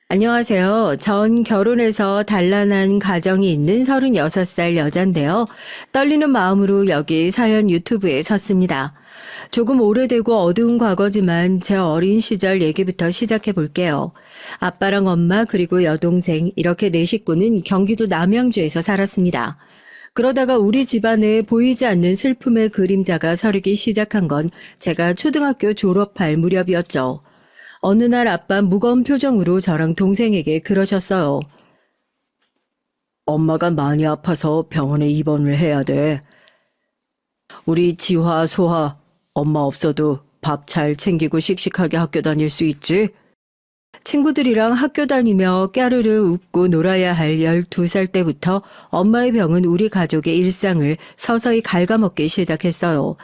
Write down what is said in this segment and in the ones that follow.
안녕하세요. 전 결혼해서 단란한 가정이 있는 36살 여잔데요. 떨리는 마음으로 여기 사연 유튜브에 섰습니다. 조금 오래되고 어두운 과거지만 제 어린 시절 얘기부터 시작해 볼게요. 아빠랑 엄마 그리고 여동생 이렇게 네 식구는 경기도 남양주에서 살았습니다. 그러다가 우리 집안에 보이지 않는 슬픔의 그림자가 서리기 시작한 건 제가 초등학교 졸업할 무렵이었죠. 어느 날 아빠 무거운 표정으로 저랑 동생에게 그러셨어요. 엄마가 많이 아파서 병원에 입원을 해야 돼. 우리 지화, 소화, 엄마 없어도 밥 잘 챙기고 씩씩하게 학교 다닐 수 있지? 친구들이랑 학교 다니며 까르르 웃고 놀아야 할 12살 때부터 엄마의 병은 우리 가족의 일상을 서서히 갉아먹기 시작했어요.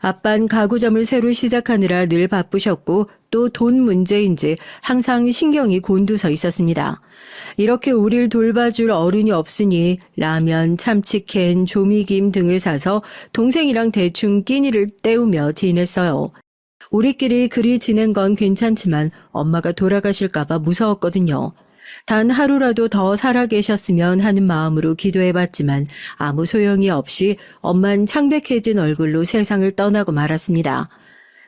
아빤 가구점을 새로 시작하느라 늘 바쁘셨고 또 돈 문제인지 항상 신경이 곤두서 있었습니다. 이렇게 우릴 돌봐줄 어른이 없으니 라면, 참치캔, 조미김 등을 사서 동생이랑 대충 끼니를 때우며 지냈어요. 우리끼리 그리 지낸 건 괜찮지만 엄마가 돌아가실까봐 무서웠거든요. 단 하루라도 더 살아계셨으면 하는 마음으로 기도해봤지만 아무 소용이 없이 엄만 창백해진 얼굴로 세상을 떠나고 말았습니다.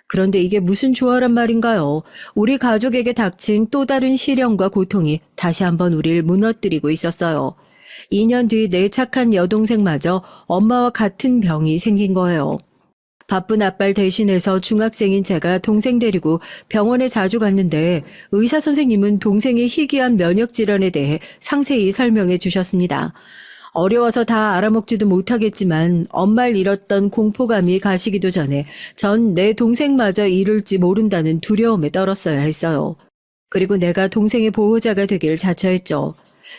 그런데 이게 무슨 조화란 말인가요? 우리 가족에게 닥친 또 다른 시련과 고통이 다시 한번 우리를 무너뜨리고 있었어요. 2년 뒤 내 착한 여동생마저 엄마와 같은 병이 생긴 거예요. 바쁜 아빠를 대신해서 중학생인 제가 동생 데리고 병원에 자주 갔는데 의사 선생님은 동생의 희귀한 면역 질환에 대해 상세히 설명해 주셨습니다. 어려워서 다 알아먹지도 못하겠지만 엄마를 잃었던 공포감이 가시기도 전에 전 내 동생마저 잃을지 모른다는 두려움에 떨었어야 했어요. 그리고 내가 동생의 보호자가 되길 자처했죠.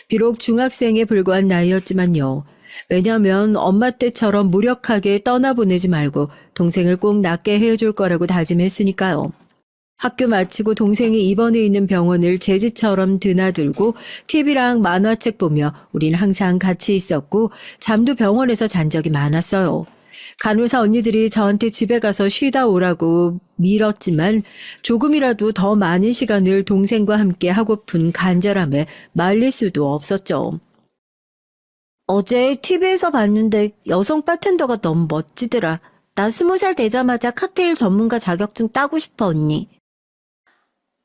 비록 중학생에 불과한 나이였지만요. 왜냐면 엄마 때처럼 무력하게 떠나보내지 말고 동생을 꼭 낫게 해줄 거라고 다짐했으니까요. 학교 마치고 동생이 입원해 있는 병원을 제 집처럼 드나들고 TV랑 만화책 보며 우린 항상 같이 있었고 잠도 병원에서 잔 적이 많았어요. 간호사 언니들이 저한테 집에 가서 쉬다 오라고 밀었지만 조금이라도 더 많은 시간을 동생과 함께 하고픈 간절함에 말릴 수도 없었죠. 어제 TV에서 봤는데 여성 바텐더가 너무 멋지더라. 나 20살 되자마자 칵테일 전문가 자격증 따고 싶어, 언니.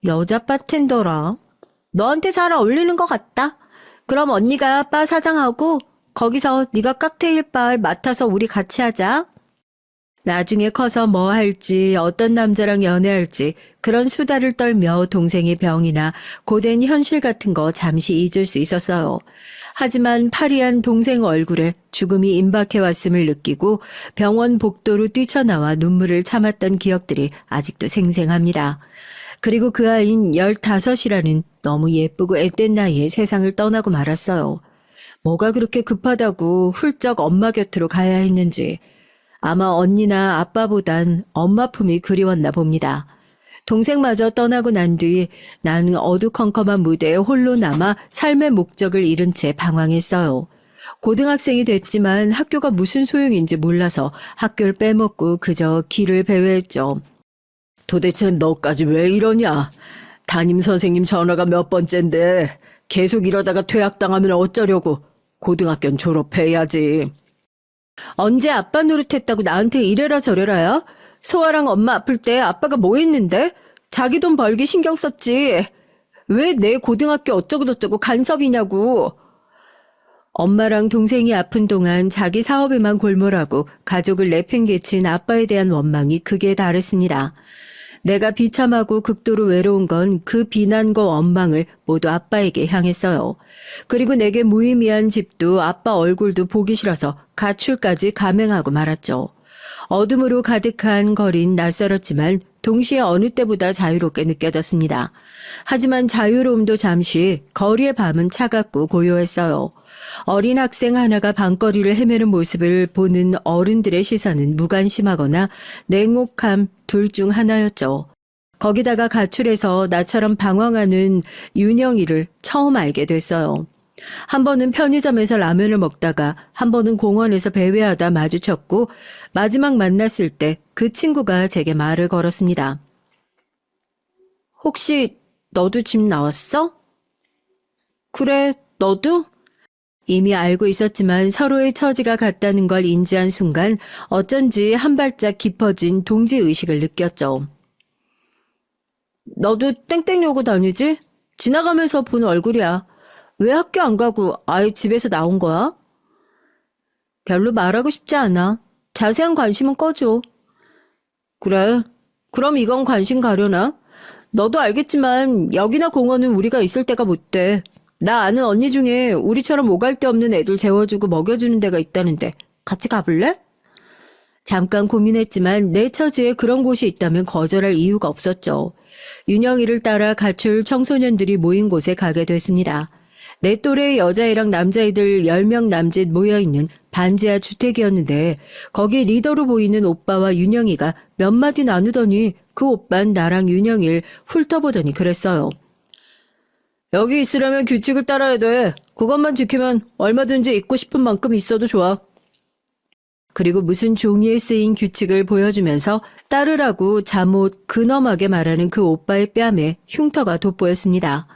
여자 바텐더라. 너한테 잘 어울리는 것 같다. 그럼 언니가 바 사장하고 거기서 네가 칵테일 바를 맡아서 우리 같이 하자. 나중에 커서 뭐 할지 어떤 남자랑 연애할지 그런 수다를 떨며 동생의 병이나 고된 현실 같은 거 잠시 잊을 수 있었어요. 하지만 파리한 동생 얼굴에 죽음이 임박해왔음을 느끼고 병원 복도로 뛰쳐나와 눈물을 참았던 기억들이 아직도 생생합니다. 그리고 그 아이는 15이라는 너무 예쁘고 앳된 나이에 세상을 떠나고 말았어요. 뭐가 그렇게 급하다고 훌쩍 엄마 곁으로 가야 했는지 아마 언니나 아빠보단 엄마 품이 그리웠나 봅니다. 동생마저 떠나고 난 뒤 나는 어두컴컴한 무대에 홀로 남아 삶의 목적을 잃은 채 방황했어요. 고등학생이 됐지만 학교가 무슨 소용인지 몰라서 학교를 빼먹고 그저 길을 배회했죠. 도대체 너까지 왜 이러냐? 담임 선생님 전화가 몇 번째인데 계속 이러다가 퇴학당하면 어쩌려고. 고등학교는 졸업해야지. 언제 아빠 노릇했다고 나한테 이래라 저래라야? 소아랑 엄마 아플 때 아빠가 뭐 했는데? 자기 돈 벌기 신경 썼지. 왜 내 고등학교 어쩌고저쩌고 간섭이냐고. 엄마랑 동생이 아픈 동안 자기 사업에만 골몰하고 가족을 내팽개친 아빠에 대한 원망이 극에 달했습니다. 내가 비참하고 극도로 외로운 건 그 비난과 원망을 모두 아빠에게 향했어요. 그리고 내게 무의미한 집도 아빠 얼굴도 보기 싫어서 가출까지 감행하고 말았죠. 어둠으로 가득한 거린 낯설었지만 동시에 어느 때보다 자유롭게 느껴졌습니다. 하지만 자유로움도 잠시 거리의 밤은 차갑고 고요했어요. 어린 학생 하나가 밤거리를 헤매는 모습을 보는 어른들의 시선은 무관심하거나 냉혹함 둘 중 하나였죠. 거기다가 가출해서 나처럼 방황하는 윤영이를 처음 알게 됐어요. 한 번은 편의점에서 라면을 먹다가 한 번은 공원에서 배회하다 마주쳤고 마지막 만났을 때 그 친구가 제게 말을 걸었습니다. 혹시 너도 집 나왔어? 그래, 너도? 이미 알고 있었지만 서로의 처지가 같다는 걸 인지한 순간 어쩐지 한 발짝 깊어진 동지의식을 느꼈죠. 너도 땡땡여고 다니지? 지나가면서 본 얼굴이야. 왜 학교 안 가고 아예 집에서 나온 거야? 별로 말하고 싶지 않아. 자세한 관심은 꺼줘. 그래. 그럼 이건 관심 가려나? 너도 알겠지만 역이나 공원은 우리가 있을 때가 못 돼. 나 아는 언니 중에 우리처럼 오갈 데 없는 애들 재워주고 먹여주는 데가 있다는데 같이 가볼래? 잠깐 고민했지만 내 처지에 그런 곳이 있다면 거절할 이유가 없었죠. 윤영이를 따라 가출 청소년들이 모인 곳에 가게 됐습니다. 내 또래의 여자애랑 남자애들 10명 남짓 모여있는 반지하 주택이었는데 거기 리더로 보이는 오빠와 윤영이가 몇 마디 나누더니 그 오빤 나랑 윤영이를 훑어보더니 그랬어요. 여기 있으려면 규칙을 따라야 돼. 그것만 지키면 얼마든지 있고 싶은 만큼 있어도 좋아. 그리고 무슨 종이에 쓰인 규칙을 보여주면서 따르라고 잠옷 근엄하게 말하는 그 오빠의 뺨에 흉터가 돋보였습니다.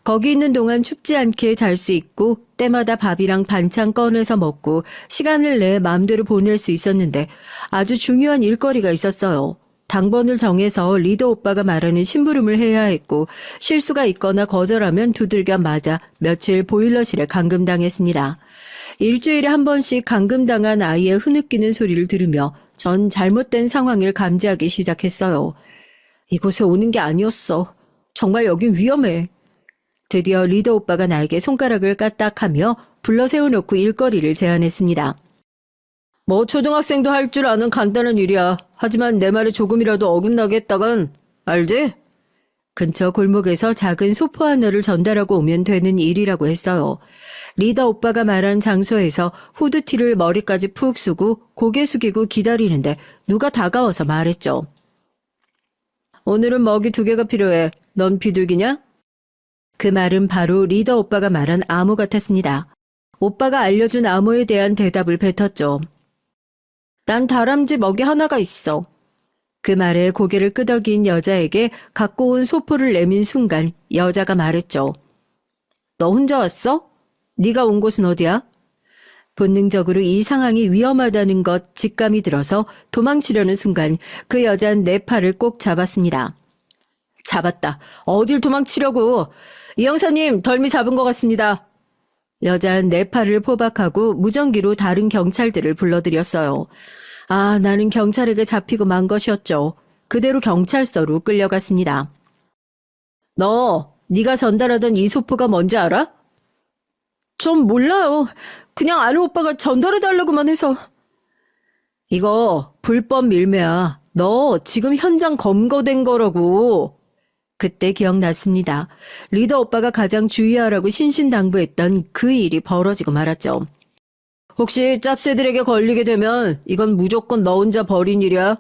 거기 있는 동안 춥지 않게 잘 수 있고 때마다 밥이랑 반찬 꺼내서 먹고 시간을 내 마음대로 보낼 수 있었는데 아주 중요한 일거리가 있었어요. 당번을 정해서 리더 오빠가 말하는 심부름을 해야 했고 실수가 있거나 거절하면 두들겨 맞아 며칠 보일러실에 감금당했습니다. 일주일에 한 번씩 감금당한 아이의 흐느끼는 소리를 들으며 전 잘못된 상황을 감지하기 시작했어요. 이곳에 오는 게 아니었어. 정말 여긴 위험해. 드디어 리더 오빠가 나에게 손가락을 까딱하며 불러 세워놓고 일거리를 제안했습니다. 뭐 초등학생도 할 줄 아는 간단한 일이야. 하지만 내 말에 조금이라도 어긋나게 했다간 알지? 근처 골목에서 작은 소포 하나를 전달하고 오면 되는 일이라고 했어요. 리더 오빠가 말한 장소에서 후드티를 머리까지 푹 쓰고 고개 숙이고 기다리는데 누가 다가와서 말했죠. 오늘은 먹이 2개가 필요해. 넌 비둘기냐? 그 말은 바로 리더 오빠가 말한 암호 같았습니다. 오빠가 알려준 암호에 대한 대답을 뱉었죠. 난 다람쥐 먹이 하나가 있어. 그 말에 고개를 끄덕인 여자에게 갖고 온 소포를 내민 순간 여자가 말했죠. 너 혼자 왔어? 네가 온 곳은 어디야? 본능적으로 이 상황이 위험하다는 것 직감이 들어서 도망치려는 순간 그 여자는 내 팔을 꼭 잡았습니다. 잡았다. 어딜 도망치려고. 이 형사님 덜미 잡은 것 같습니다. 여자는 내 팔을 포박하고 무전기로 다른 경찰들을 불러들였어요. 아, 나는 경찰에게 잡히고 만 것이었죠. 그대로 경찰서로 끌려갔습니다. 네가 전달하던 이 소포가 뭔지 알아? 전 몰라요. 그냥 아는 오빠가 전달해달라고만 해서. 이거 불법 밀매야. 너 지금 현장 검거된 거라고. 그때 기억났습니다. 리더 오빠가 가장 주의하라고 신신당부했던 그 일이 벌어지고 말았죠. 혹시 짭새들에게 걸리게 되면 이건 무조건 너 혼자 벌인 일이야.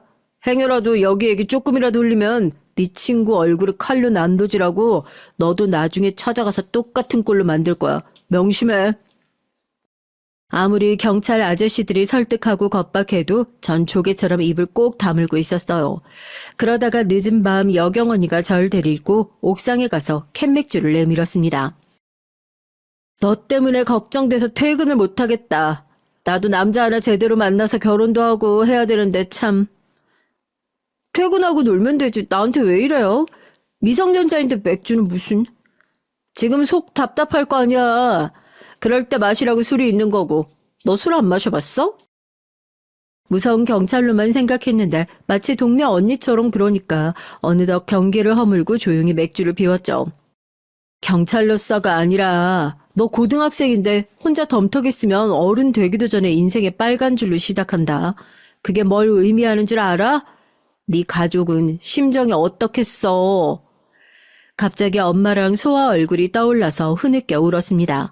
행여라도 여기 얘기 조금이라도 흘리면 네 친구 얼굴을 칼로 난도질하고 너도 나중에 찾아가서 똑같은 꼴로 만들 거야. 명심해. 아무리 경찰 아저씨들이 설득하고 겁박해도 전 조개처럼 입을 꼭 다물고 있었어요. 그러다가 늦은 밤 여경 언니가 절 데리고 옥상에 가서 캔맥주를 내밀었습니다. 너 때문에 걱정돼서 퇴근을 못하겠다. 나도 남자 하나 제대로 만나서 결혼도 하고 해야 되는데 참. 퇴근하고 놀면 되지. 나한테 왜 이래요? 미성년자인데 맥주는 무슨. 지금 속 답답할 거 아니야. 그럴 때 마시라고 술이 있는 거고. 너 술 안 마셔봤어? 무서운 경찰로만 생각했는데 마치 동네 언니처럼 그러니까 어느덧 경계를 허물고 조용히 맥주를 비웠죠. 경찰로서가 아니라 너 고등학생인데 혼자 덤터겠으면 어른 되기도 전에 인생의 빨간 줄로 시작한다. 그게 뭘 의미하는 줄 알아? 네 가족은 심정이 어떻겠어? 갑자기 엄마랑 소아 얼굴이 떠올라서 흐느껴 울었습니다.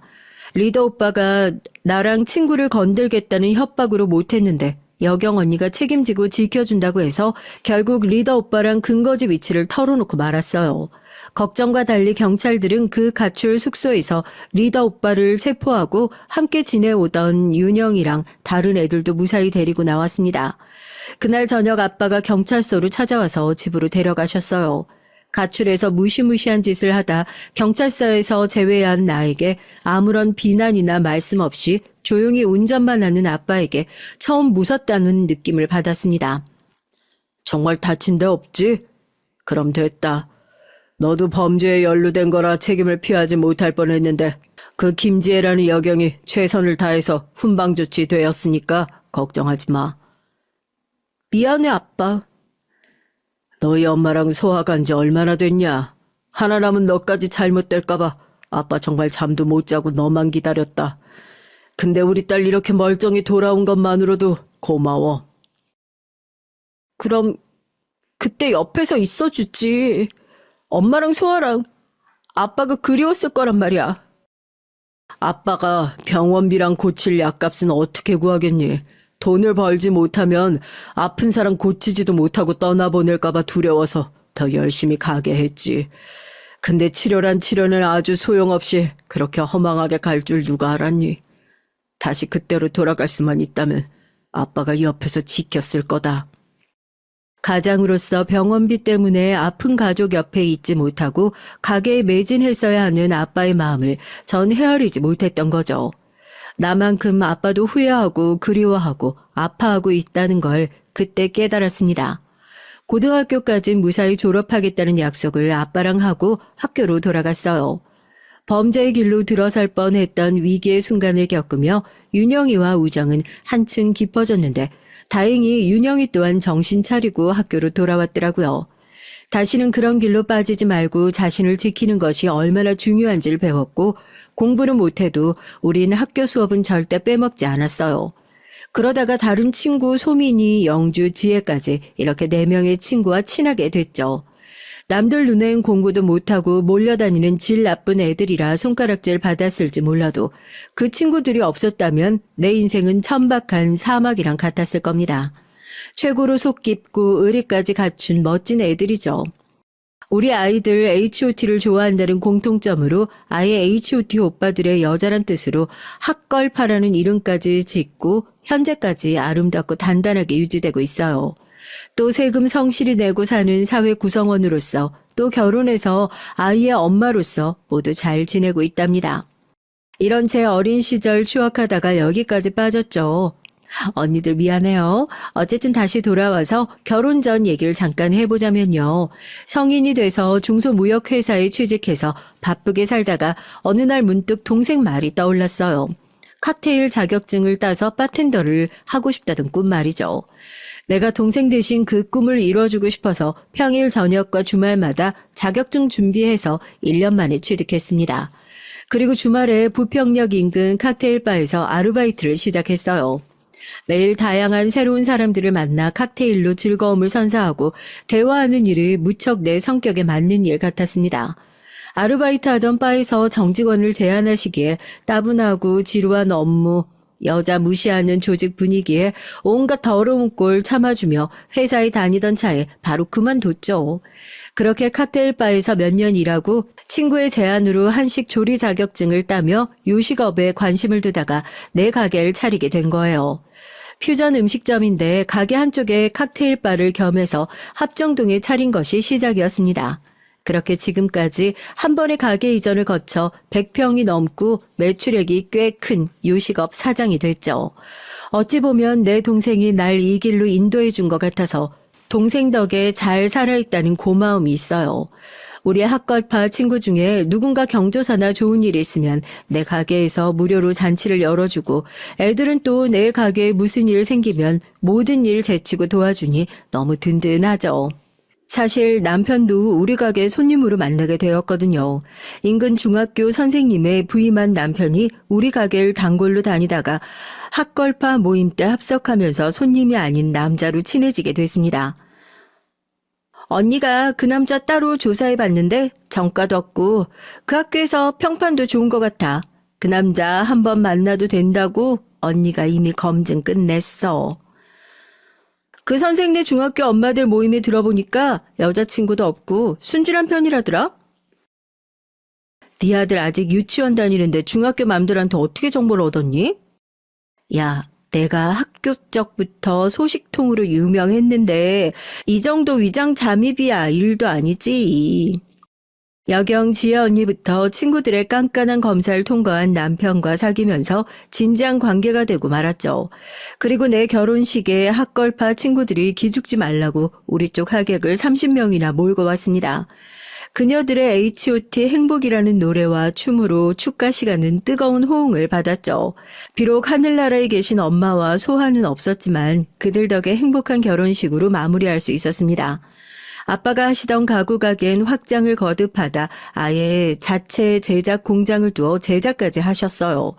리더 오빠가 나랑 친구를 건들겠다는 협박으로 못했는데 여경 언니가 책임지고 지켜준다고 해서 결국 리더 오빠랑 근거지 위치를 털어놓고 말았어요. 걱정과 달리 경찰들은 그 가출 숙소에서 리더 오빠를 체포하고 함께 지내오던 윤영이랑 다른 애들도 무사히 데리고 나왔습니다. 그날 저녁 아빠가 경찰서로 찾아와서 집으로 데려가셨어요. 가출해서 무시무시한 짓을 하다 경찰서에서 제외한 나에게 아무런 비난이나 말씀 없이 조용히 운전만 하는 아빠에게 처음 무섭다는 느낌을 받았습니다. 정말 다친 데 없지? 그럼 됐다. 너도 범죄에 연루된 거라 책임을 피하지 못할 뻔했는데 그 김지혜라는 여경이 최선을 다해서 훈방 조치되었으니까 걱정하지 마. 미안해, 아빠. 너희 엄마랑 소화간 지 얼마나 됐냐? 하나 남은 너까지 잘못될까봐 아빠 정말 잠도 못 자고 너만 기다렸다. 근데 우리 딸 이렇게 멀쩡히 돌아온 것만으로도 고마워. 그럼 그때 옆에서 있어주지. 엄마랑 소아랑 아빠가 그리웠을 거란 말이야. 아빠가 병원비랑 고칠 약값은 어떻게 구하겠니? 돈을 벌지 못하면 아픈 사람 고치지도 못하고 떠나보낼까봐 두려워서 더 열심히 가게 했지. 근데 치료란 치료는 아주 소용없이 그렇게 허망하게 갈 줄 누가 알았니? 다시 그때로 돌아갈 수만 있다면 아빠가 옆에서 지켰을 거다. 가장으로서 병원비 때문에 아픈 가족 옆에 있지 못하고 가게에 매진했어야 하는 아빠의 마음을 전 헤아리지 못했던 거죠. 나만큼 아빠도 후회하고 그리워하고 아파하고 있다는 걸 그때 깨달았습니다. 고등학교까지 무사히 졸업하겠다는 약속을 아빠랑 하고 학교로 돌아갔어요. 범죄의 길로 들어설 뻔했던 위기의 순간을 겪으며 윤영이와 우정은 한층 깊어졌는데 다행히 윤영이 또한 정신 차리고 학교로 돌아왔더라고요. 다시는 그런 길로 빠지지 말고 자신을 지키는 것이 얼마나 중요한지를 배웠고 공부는 못해도 우린 학교 수업은 절대 빼먹지 않았어요. 그러다가 다른 친구 소민이, 영주, 지혜까지 이렇게 4명의 친구와 친하게 됐죠. 남들 눈엔 공부도 못하고 몰려다니는 질 나쁜 애들이라 손가락질 받았을지 몰라도 그 친구들이 없었다면 내 인생은 천박한 사막이랑 같았을 겁니다. 최고로 속 깊고 의리까지 갖춘 멋진 애들이죠. 우리 아이들 H.O.T를 좋아한다는 공통점으로 아예 H.O.T 오빠들의 여자란 뜻으로 학걸파라는 이름까지 짓고 현재까지 아름답고 단단하게 유지되고 있어요. 또 세금 성실히 내고 사는 사회 구성원으로서 또 결혼해서 아이의 엄마로서 모두 잘 지내고 있답니다. 이런 제 어린 시절 추억하다가 여기까지 빠졌죠. 언니들 미안해요. 어쨌든 다시 돌아와서 결혼 전 얘기를 잠깐 해보자면요. 성인이 돼서 중소무역회사에 취직해서 바쁘게 살다가 어느 날 문득 동생 말이 떠올랐어요. 칵테일 자격증을 따서 바텐더를 하고 싶다던 꿈 말이죠. 내가 동생 대신 그 꿈을 이뤄주고 싶어서 평일 저녁과 주말마다 자격증 준비해서 1년 만에 취득했습니다. 그리고 주말에 부평역 인근 칵테일바에서 아르바이트를 시작했어요. 매일 다양한 새로운 사람들을 만나 칵테일로 즐거움을 선사하고 대화하는 일이 무척 내 성격에 맞는 일 같았습니다. 아르바이트 하던 바에서 정직원을 제안하시기에 따분하고 지루한 업무, 여자 무시하는 조직 분위기에 온갖 더러운 꼴 참아주며 회사에 다니던 차에 바로 그만뒀죠. 그렇게 칵테일바에서 몇 년 일하고 친구의 제안으로 한식 조리 자격증을 따며 요식업에 관심을 두다가 내 가게를 차리게 된 거예요. 퓨전 음식점인데 가게 한쪽에 칵테일바를 겸해서 합정동에 차린 것이 시작이었습니다. 그렇게 지금까지 한 번의 가게 이전을 거쳐 100평이 넘고 매출액이 꽤 큰 요식업 사장이 됐죠. 어찌 보면 내 동생이 날 이 길로 인도해 준 것 같아서 동생 덕에 잘 살아있다는 고마움이 있어요. 우리 학걸파 친구 중에 누군가 경조사나 좋은 일이 있으면 내 가게에서 무료로 잔치를 열어주고 애들은 또 내 가게에 무슨 일 생기면 모든 일 제치고 도와주니 너무 든든하죠. 사실 남편도 우리 가게 손님으로 만나게 되었거든요. 인근 중학교 선생님의 부임한 남편이 우리 가게를 단골로 다니다가 학걸파 모임 때 합석하면서 손님이 아닌 남자로 친해지게 됐습니다. 언니가 그 남자 따로 조사해봤는데 정가도 없고 그 학교에서 평판도 좋은 것 같아. 그 남자 한번 만나도 된다고 언니가 이미 검증 끝냈어. 그 선생네 중학교 엄마들 모임에 들어보니까 여자친구도 없고 순진한 편이라더라. 네 아들 아직 유치원 다니는데 중학교 맘들한테 어떻게 정보를 얻었니? 야, 내가 학교 적부터 소식통으로 유명했는데 이 정도 위장 잠입이야 일도 아니지. 여경 지혜 언니부터 친구들의 깐깐한 검사를 통과한 남편과 사귀면서 진지한 관계가 되고 말았죠. 그리고 내 결혼식에 학걸파 친구들이 기죽지 말라고 우리 쪽 하객을 30명이나 몰고 왔습니다. 그녀들의 H.O.T 행복이라는 노래와 춤으로 축가 시간은 뜨거운 호응을 받았죠. 비록 하늘나라에 계신 엄마와 소하는 없었지만 그들 덕에 행복한 결혼식으로 마무리할 수 있었습니다. 아빠가 하시던 가구 가게엔 확장을 거듭하다 아예 자체 제작 공장을 두어 제작까지 하셨어요.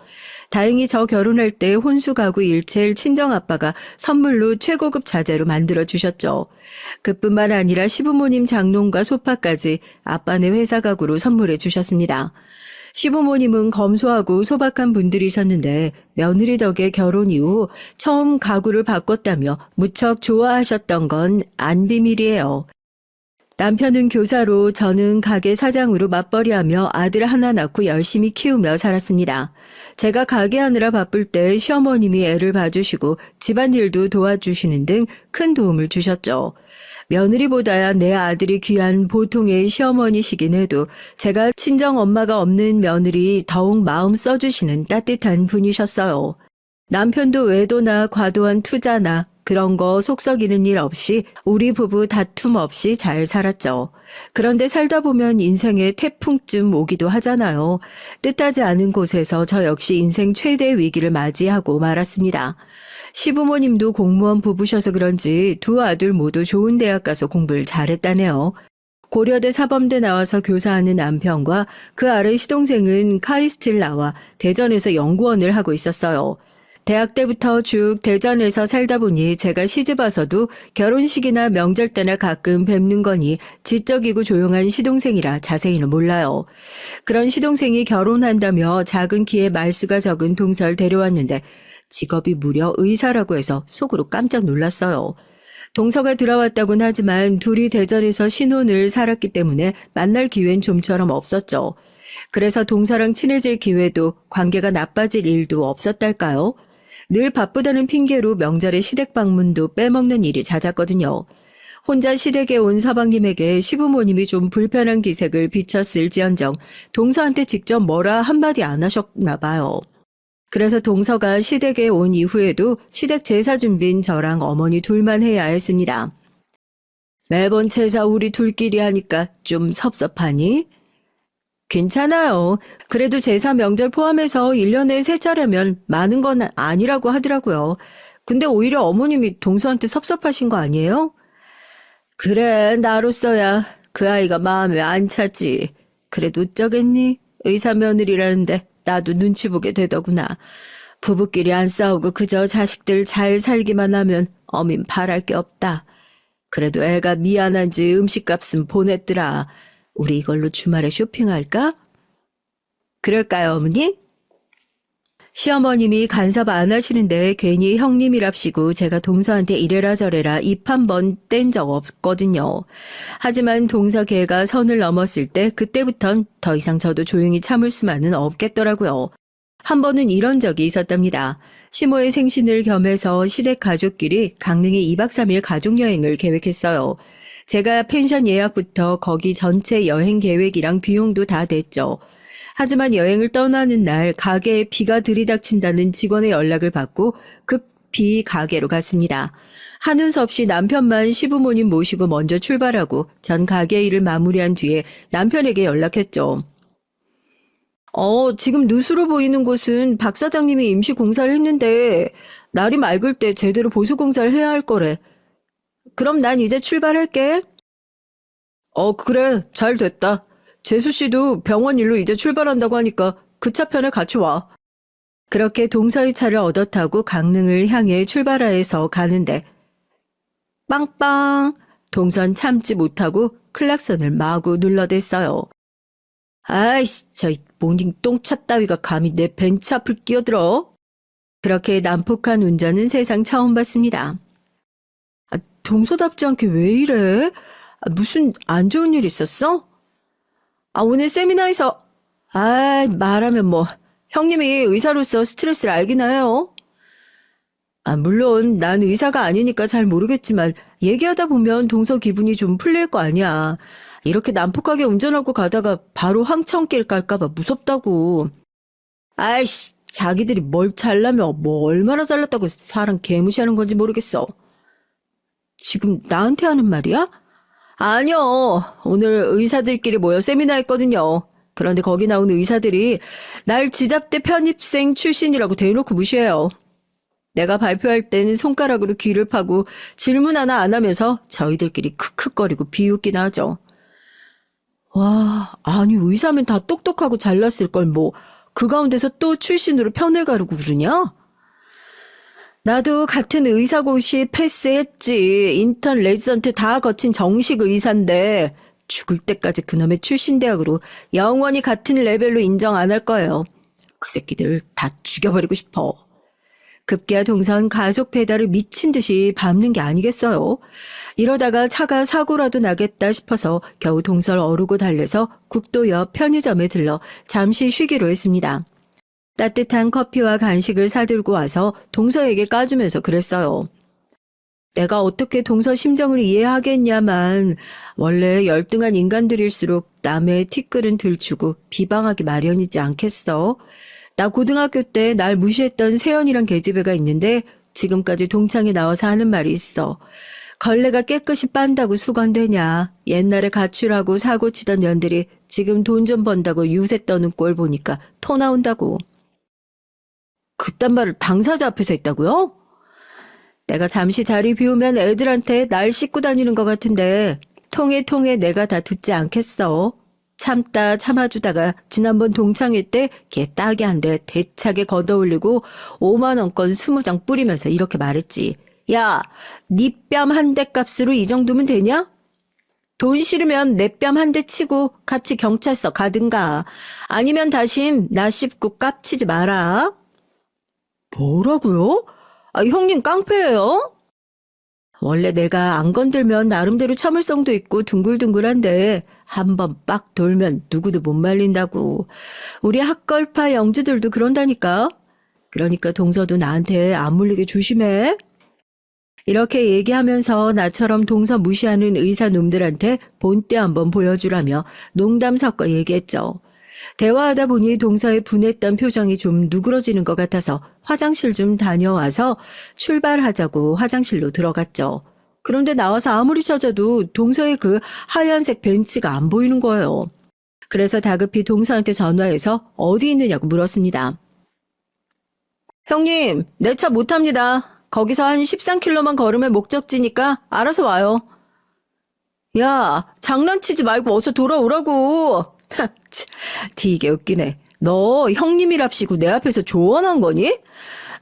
다행히 저 결혼할 때 혼수 가구 일체를 친정아빠가 선물로 최고급 자재로 만들어 주셨죠. 그뿐만 아니라 시부모님 장롱과 소파까지 아빠네 회사 가구로 선물해 주셨습니다. 시부모님은 검소하고 소박한 분들이셨는데 며느리 덕에 결혼 이후 처음 가구를 바꿨다며 무척 좋아하셨던 건 안 비밀이에요. 남편은 교사로 저는 가게 사장으로 맞벌이하며 아들 하나 낳고 열심히 키우며 살았습니다. 제가 가게 하느라 바쁠 때 시어머님이 애를 봐주시고 집안일도 도와주시는 등 큰 도움을 주셨죠. 며느리보다야 내 아들이 귀한 보통의 시어머니시긴 해도 제가 친정 엄마가 없는 며느리 더욱 마음 써주시는 따뜻한 분이셨어요. 남편도 외도나 과도한 투자나 그런 거 속썩이는 일 없이 우리 부부 다툼 없이 잘 살았죠. 그런데 살다 보면 인생에 태풍쯤 오기도 하잖아요. 뜻하지 않은 곳에서 저 역시 인생 최대 위기를 맞이하고 말았습니다. 시부모님도 공무원 부부셔서 그런지 두 아들 모두 좋은 대학 가서 공부를 잘했다네요. 고려대 사범대 나와서 교사하는 남편과 그 아래 시동생은 카이스트를 나와 대전에서 연구원을 하고 있었어요. 대학 때부터 쭉 대전에서 살다 보니 제가 시집 와서도 결혼식이나 명절 때나 가끔 뵙는 거니 지적이고 조용한 시동생이라 자세히는 몰라요. 그런 시동생이 결혼한다며 작은 키에 말수가 적은 동서를 데려왔는데 직업이 무려 의사라고 해서 속으로 깜짝 놀랐어요. 동서가 들어왔다곤 하지만 둘이 대전에서 신혼을 살았기 때문에 만날 기회는 좀처럼 없었죠. 그래서 동서랑 친해질 기회도 관계가 나빠질 일도 없었달까요? 늘 바쁘다는 핑계로 명절에 시댁 방문도 빼먹는 일이 잦았거든요. 혼자 시댁에 온 서방님에게 시부모님이 좀 불편한 기색을 비쳤을지언정 동서한테 직접 뭐라 한마디 안 하셨나 봐요. 그래서 동서가 시댁에 온 이후에도 시댁 제사 준비는 저랑 어머니 둘만 해야 했습니다. 매번 제사 우리 둘끼리 하니까 좀 섭섭하니? 괜찮아요. 그래도 제사 명절 포함해서 1년에 3차례면 많은 건 아니라고 하더라고요. 근데 오히려 어머님이 동서한테 섭섭하신 거 아니에요? 그래, 나로서야 그 아이가 마음에 안 차지. 그래도 어쩌겠니? 의사 며느리라는데 나도 눈치 보게 되더구나. 부부끼리 안 싸우고 그저 자식들 잘 살기만 하면 어민 바랄 게 없다. 그래도 애가 미안한지 음식값은 보냈더라. 우리 이걸로 주말에 쇼핑할까? 그럴까요, 어머니? 시어머님이 간섭 안 하시는데 괜히 형님이랍시고 제가 동서한테 이래라 저래라 입 한 번 뗀 적 없거든요. 하지만 동서 걔가 선을 넘었을 때 그때부턴 더 이상 저도 조용히 참을 수만은 없겠더라고요. 한 번은 이런 적이 있었답니다. 시모의 생신을 겸해서 시댁 가족끼리 강릉에 2박 3일 가족여행을 계획했어요. 제가 펜션 예약부터 거기 전체 여행 계획이랑 비용도 다 됐죠. 하지만 여행을 떠나는 날 가게에 비가 들이닥친다는 직원의 연락을 받고 급히 가게로 갔습니다. 하는 수 없이 남편만 시부모님 모시고 먼저 출발하고 전 가게 일을 마무리한 뒤에 남편에게 연락했죠. 지금 누수로 보이는 곳은 박 사장님이 임시 공사를 했는데 날이 맑을 때 제대로 보수 공사를 해야 할 거래. 그럼 난 이제 출발할게. 그래. 잘 됐다. 재수 씨도 병원 일로 이제 출발한다고 하니까 그 차편에 같이 와. 그렇게 동서의 차를 얻어 타고 강릉을 향해 출발하여서 가는데 빵빵! 동선 참지 못하고 클락선을 마구 눌러댔어요. 아이씨, 저 모닝 똥차 따위가 감히 내 벤츠 앞을 끼어들어. 그렇게 난폭한 운전은 세상 처음 봤습니다. 동서답지 않게 왜 이래? 무슨 안 좋은 일 있었어? 오늘 세미나에서 말하면 뭐 형님이 의사로서 스트레스를 알긴 해요. 물론 난 의사가 아니니까 잘 모르겠지만 얘기하다 보면 동서 기분이 좀 풀릴 거 아니야. 이렇게 난폭하게 운전하고 가다가 바로 황천길 갈까봐 무섭다고. 아이씨, 자기들이 뭘 잘나면 뭐 얼마나 잘났다고 사람 개무시하는 건지 모르겠어. 지금 나한테 하는 말이야? 아니요. 오늘 의사들끼리 모여 세미나 했거든요. 그런데 거기 나온 의사들이 날 지잡대 편입생 출신이라고 대놓고 무시해요. 내가 발표할 땐 손가락으로 귀를 파고 질문 하나 안 하면서 저희들끼리 크크거리고 비웃기나 하죠. 와, 아니 의사면 다 똑똑하고 잘났을 걸 뭐 그 가운데서 또 출신으로 편을 가르고 그러냐? 나도 같은 의사고시 패스했지. 인턴 레지던트 다 거친 정식 의사인데 죽을 때까지 그놈의 출신 대학으로 영원히 같은 레벨로 인정 안 할 거예요. 그 새끼들 다 죽여버리고 싶어. 급기야 동선 가속 페달을 미친 듯이 밟는 게 아니겠어요. 이러다가 차가 사고라도 나겠다 싶어서 겨우 동서를 어르고 달래서 국도 옆 편의점에 들러 잠시 쉬기로 했습니다. 따뜻한 커피와 간식을 사들고 와서 동서에게 까주면서 그랬어요. 내가 어떻게 동서 심정을 이해하겠냐만 원래 열등한 인간들일수록 남의 티끌은 들추고 비방하기 마련이지 않겠어? 나 고등학교 때 날 무시했던 세연이란 계집애가 있는데 지금까지 동창회 나와서 하는 말이 있어. 걸레가 깨끗이 빤다고 수건되냐. 옛날에 가출하고 사고치던 년들이 지금 돈 좀 번다고 유세 떠는 꼴 보니까 토 나온다고. 그딴 말을 당사자 앞에서 했다고요? 내가 잠시 자리 비우면 애들한테 날 씻고 다니는 것 같은데 통에 내가 다 듣지 않겠어. 참다 참아주다가 지난번 동창회 때 걔 딱이 한 대 대차게 걷어올리고 5만 원권 20장 뿌리면서 이렇게 말했지. 야, 네 뺨 한 대 값으로 이 정도면 되냐? 돈 싫으면 내 뺨 한 대 치고 같이 경찰서 가든가. 아니면 다신 나 씹고 깝치지 마라. 뭐라고요? 형님 깡패예요? 원래 내가 안 건들면 나름대로 참을성도 있고 둥글둥글한데 한번 빡 돌면 누구도 못 말린다고. 우리 학걸파 영주들도 그런다니까. 그러니까 동서도 나한테 안 물리게 조심해. 이렇게 얘기하면서 나처럼 동서 무시하는 의사 놈들한테 본때 한번 보여주라며 농담 섞어 얘기했죠. 대화하다 보니 동서의 분했던 표정이 좀 누그러지는 것 같아서 화장실 좀 다녀와서 출발하자고 화장실로 들어갔죠. 그런데 나와서 아무리 찾아도 동서의 그 하얀색 벤츠가 안 보이는 거예요. 그래서 다급히 동서한테 전화해서 어디 있느냐고 물었습니다. 형님, 내 차 못 탑니다. 거기서 한 13km만 걸으면 목적지니까 알아서 와요. 야, 장난치지 말고 어서 돌아오라고. 되게 웃기네. 너 형님이랍시고 내 앞에서 조언한 거니?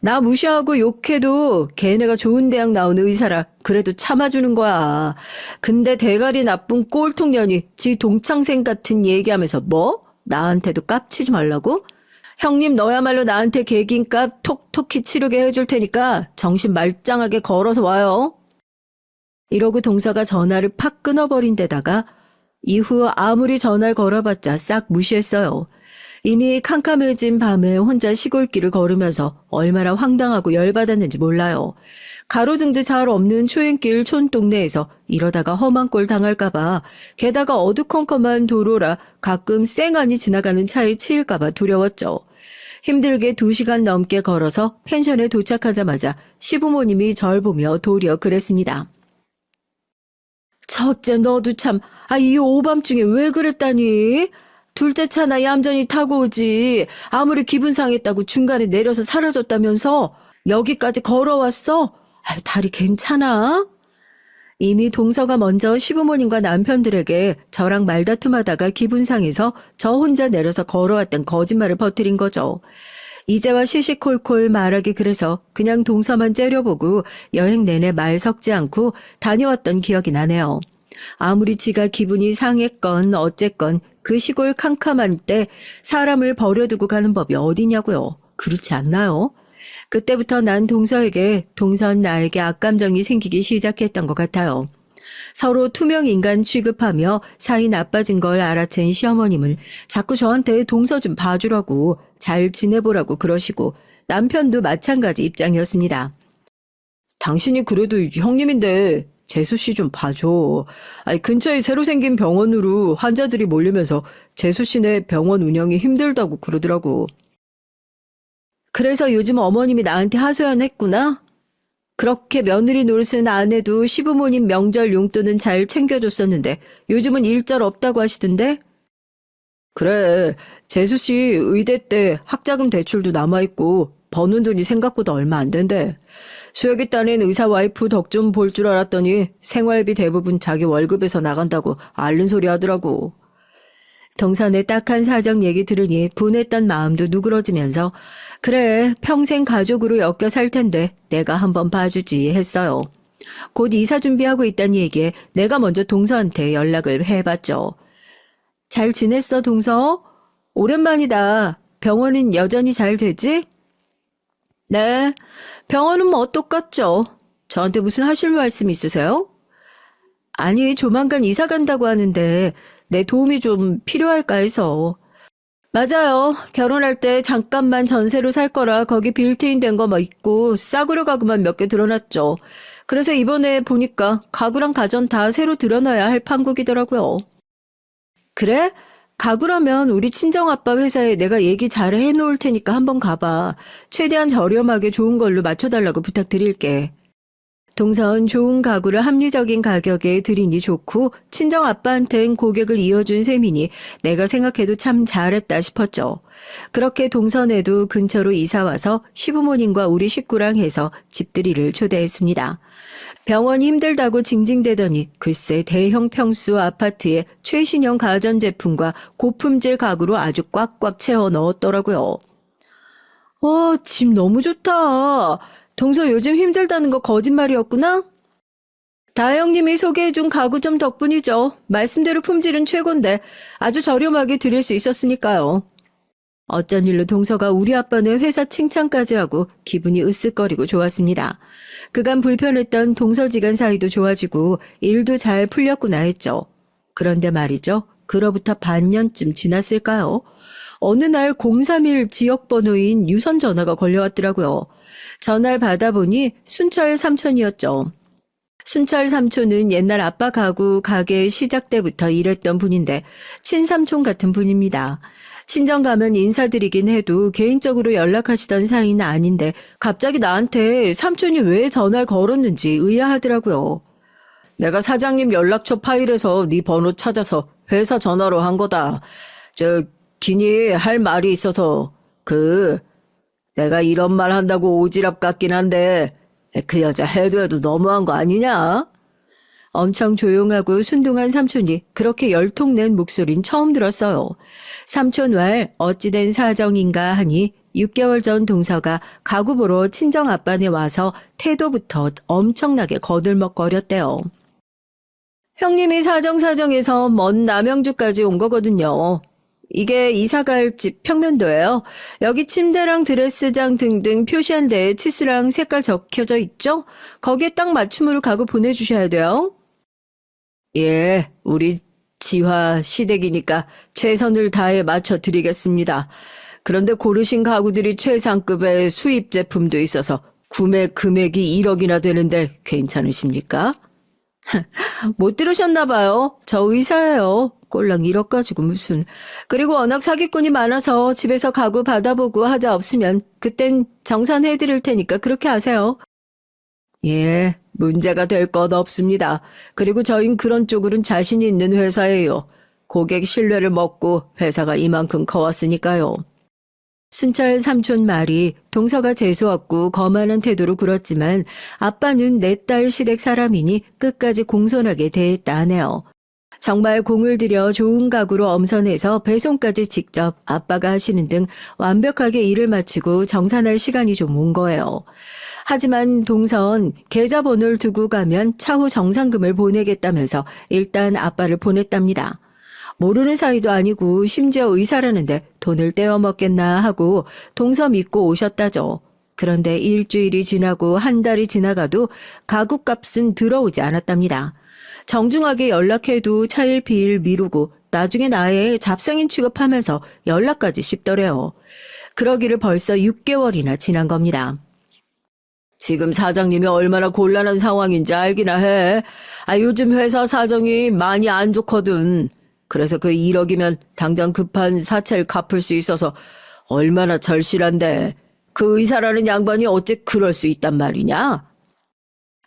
나 무시하고 욕해도 걔네가 좋은 대학 나온 의사라 그래도 참아주는 거야. 근데 대가리 나쁜 꼴통년이 지 동창생 같은 얘기하면서 뭐? 나한테도 깝치지 말라고? 형님 너야말로 나한테 개긴값 톡톡히 치르게 해줄 테니까 정신 말짱하게 걸어서 와요. 이러고 동서가 전화를 팍 끊어버린 데다가 이후 아무리 전화를 걸어봤자 싹 무시했어요. 이미 캄캄해진 밤에 혼자 시골길을 걸으면서 얼마나 황당하고 열받았는지 몰라요. 가로등도 잘 없는 초행길 촌동네에서 이러다가 험한 꼴 당할까봐 게다가 어두컴컴한 도로라 가끔 쌩안이 지나가는 차에 치일까봐 두려웠죠. 힘들게 2시간 넘게 걸어서 펜션에 도착하자마자 시부모님이 절 보며 도리어 그랬습니다. 첫째 너도 참, 이 오밤중에 왜 그랬다니? 둘째 차나 얌전히 타고 오지. 아무리 기분 상했다고 중간에 내려서 사라졌다면서 여기까지 걸어왔어? 다리 괜찮아? 이미 동서가 먼저 시부모님과 남편들에게 저랑 말다툼하다가 기분 상해서 저 혼자 내려서 걸어왔던 거짓말을 퍼뜨린 거죠. 이제와 시시콜콜 말하기 그래서 그냥 동서만 째려보고 여행 내내 말 섞지 않고 다녀왔던 기억이 나네요. 아무리 지가 기분이 상했건 어쨌건 그 시골 캄캄한 때 사람을 버려두고 가는 법이 어디냐고요. 그렇지 않나요? 그때부터 난 동서에게 동선 나에게 악감정이 생기기 시작했던 것 같아요. 서로 투명 인간 취급하며 사이 나빠진 걸 알아챈 시어머님은 자꾸 저한테 동서 좀 봐주라고 잘 지내보라고 그러시고 남편도 마찬가지 입장이었습니다. 당신이 그래도 형님인데 재수 씨 좀 봐줘. 아니, 근처에 새로 생긴 병원으로 환자들이 몰리면서 재수 씨네 병원 운영이 힘들다고 그러더라고. 그래서 요즘 어머님이 나한테 하소연했구나? 그렇게 며느리 노릇은 안 해도 시부모님 명절 용돈은 잘 챙겨줬었는데 요즘은 일절 없다고 하시던데? 그래, 재수 씨 의대 때 학자금 대출도 남아있고 버는 돈이 생각보다 얼마 안 된대. 수혁이 딸인 의사 와이프 덕 좀 볼 줄 알았더니 생활비 대부분 자기 월급에서 나간다고 앓는 소리 하더라고. 동선의 딱한 사정 얘기 들으니 분했던 마음도 누그러지면서 그래, 평생 가족으로 엮여 살 텐데 내가 한번 봐주지 했어요. 곧 이사 준비하고 있다는 얘기에 내가 먼저 동서한테 연락을 해봤죠. 잘 지냈어, 동서? 오랜만이다. 병원은 여전히 잘 되지? 네, 병원은 뭐 똑같죠. 저한테 무슨 하실 말씀 있으세요? 아니, 조만간 이사 간다고 하는데 내 도움이 좀 필요할까 해서. 맞아요. 결혼할 때 잠깐만 전세로 살 거라 거기 빌트인 된 거 뭐 있고 싸구려 가구만 몇 개 들어놨죠. 그래서 이번에 보니까 가구랑 가전 다 새로 들여놔야 할 판국이더라고요. 그래? 가구라면 우리 친정아빠 회사에 내가 얘기 잘 해놓을 테니까 한번 가봐. 최대한 저렴하게 좋은 걸로 맞춰달라고 부탁드릴게. 동선 좋은 가구를 합리적인 가격에 드리니 좋고 친정아빠한텐 고객을 이어준 셈이니 내가 생각해도 참 잘했다 싶었죠. 그렇게 동선에도 근처로 이사와서 시부모님과 우리 식구랑 해서 집들이를 초대했습니다. 병원이 힘들다고 징징대더니 글쎄 대형 평수 아파트에 최신형 가전제품과 고품질 가구로 아주 꽉꽉 채워 넣었더라고요. 와, 집 너무 좋다. 동서 요즘 힘들다는 거 거짓말이었구나? 다혜형님이 소개해준 가구점 덕분이죠. 말씀대로 품질은 최고인데 아주 저렴하게 드릴 수 있었으니까요. 어쩐 일로 동서가 우리 아빠네 회사 칭찬까지 하고 기분이 으쓱거리고 좋았습니다. 그간 불편했던 동서지간 사이도 좋아지고 일도 잘 풀렸구나 했죠. 그런데 말이죠. 그로부터 반년쯤 지났을까요? 어느 날 031 지역번호인 유선 전화가 걸려왔더라고요. 전화를 받아보니 순철 삼촌이었죠. 순철 삼촌은 옛날 아빠 가구 가게 시작 때부터 일했던 분인데 친삼촌 같은 분입니다. 친정 가면 인사드리긴 해도 개인적으로 연락하시던 사이는 아닌데 갑자기 나한테 삼촌이 왜 전화를 걸었는지 의아하더라고요. 내가 사장님 연락처 파일에서 네 번호 찾아서 회사 전화로 한 거다. 기니 할 말이 있어서 내가 이런 말 한다고 오지랖 같긴 한데 그 여자 해도 너무한 거 아니냐? 엄청 조용하고 순둥한 삼촌이 그렇게 열통낸 목소린 처음 들었어요. 삼촌 말 어찌된 사정인가 하니 6개월 전 동서가 가구 보러 친정 아빠네 와서 태도부터 엄청나게 거들먹거렸대요. 형님이 사정사정해서 먼 남영주까지 온 거거든요. 이게 이사갈 집 평면도예요. 여기 침대랑 드레스장 등등 표시한 데에 치수랑 색깔 적혀져 있죠? 거기에 딱 맞춤으로 가구 보내주셔야 돼요. 예, 우리 지화 시댁이니까 최선을 다해 맞춰드리겠습니다. 그런데 고르신 가구들이 최상급의 수입 제품도 있어서 구매 금액이 1억이나 되는데 괜찮으십니까? 못 들으셨나 봐요. 저 의사예요. 꼴랑 1억 가지고 무슨. 그리고 워낙 사기꾼이 많아서 집에서 가구 받아보고 하자 없으면 그땐 정산해드릴 테니까 그렇게 하세요. 예, 문제가 될 것 없습니다. 그리고 저흰 그런 쪽으로는 자신이 있는 회사예요. 고객 신뢰를 먹고 회사가 이만큼 커왔으니까요. 순철 삼촌 말이 동서가 재수없고 거만한 태도로 굴었지만 아빠는 내 딸 시댁 사람이니 끝까지 공손하게 대했다 하네요. 정말 공을 들여 좋은 가구로 엄선해서 배송까지 직접 아빠가 하시는 등 완벽하게 일을 마치고 정산할 시간이 좀 온 거예요. 하지만 동선 계좌번호를 두고 가면 차후 정산금을 보내겠다면서 일단 아빠를 보냈답니다. 모르는 사이도 아니고 심지어 의사라는데 돈을 떼어 먹겠나 하고 동서 믿고 오셨다죠. 그런데 일주일이 지나고 한 달이 지나가도 가구값은 들어오지 않았답니다. 정중하게 연락해도 차일피일 미루고 나중에 나의 잡상인 취급하면서 연락까지 씹더래요. 그러기를 벌써 6개월이나 지난 겁니다. 지금 사장님이 얼마나 곤란한 상황인지 알기나 해. 요즘 회사 사정이 많이 안 좋거든. 그래서 그 1억이면 당장 급한 사채를 갚을 수 있어서 얼마나 절실한데. 그 의사라는 양반이 어째 그럴 수 있단 말이냐?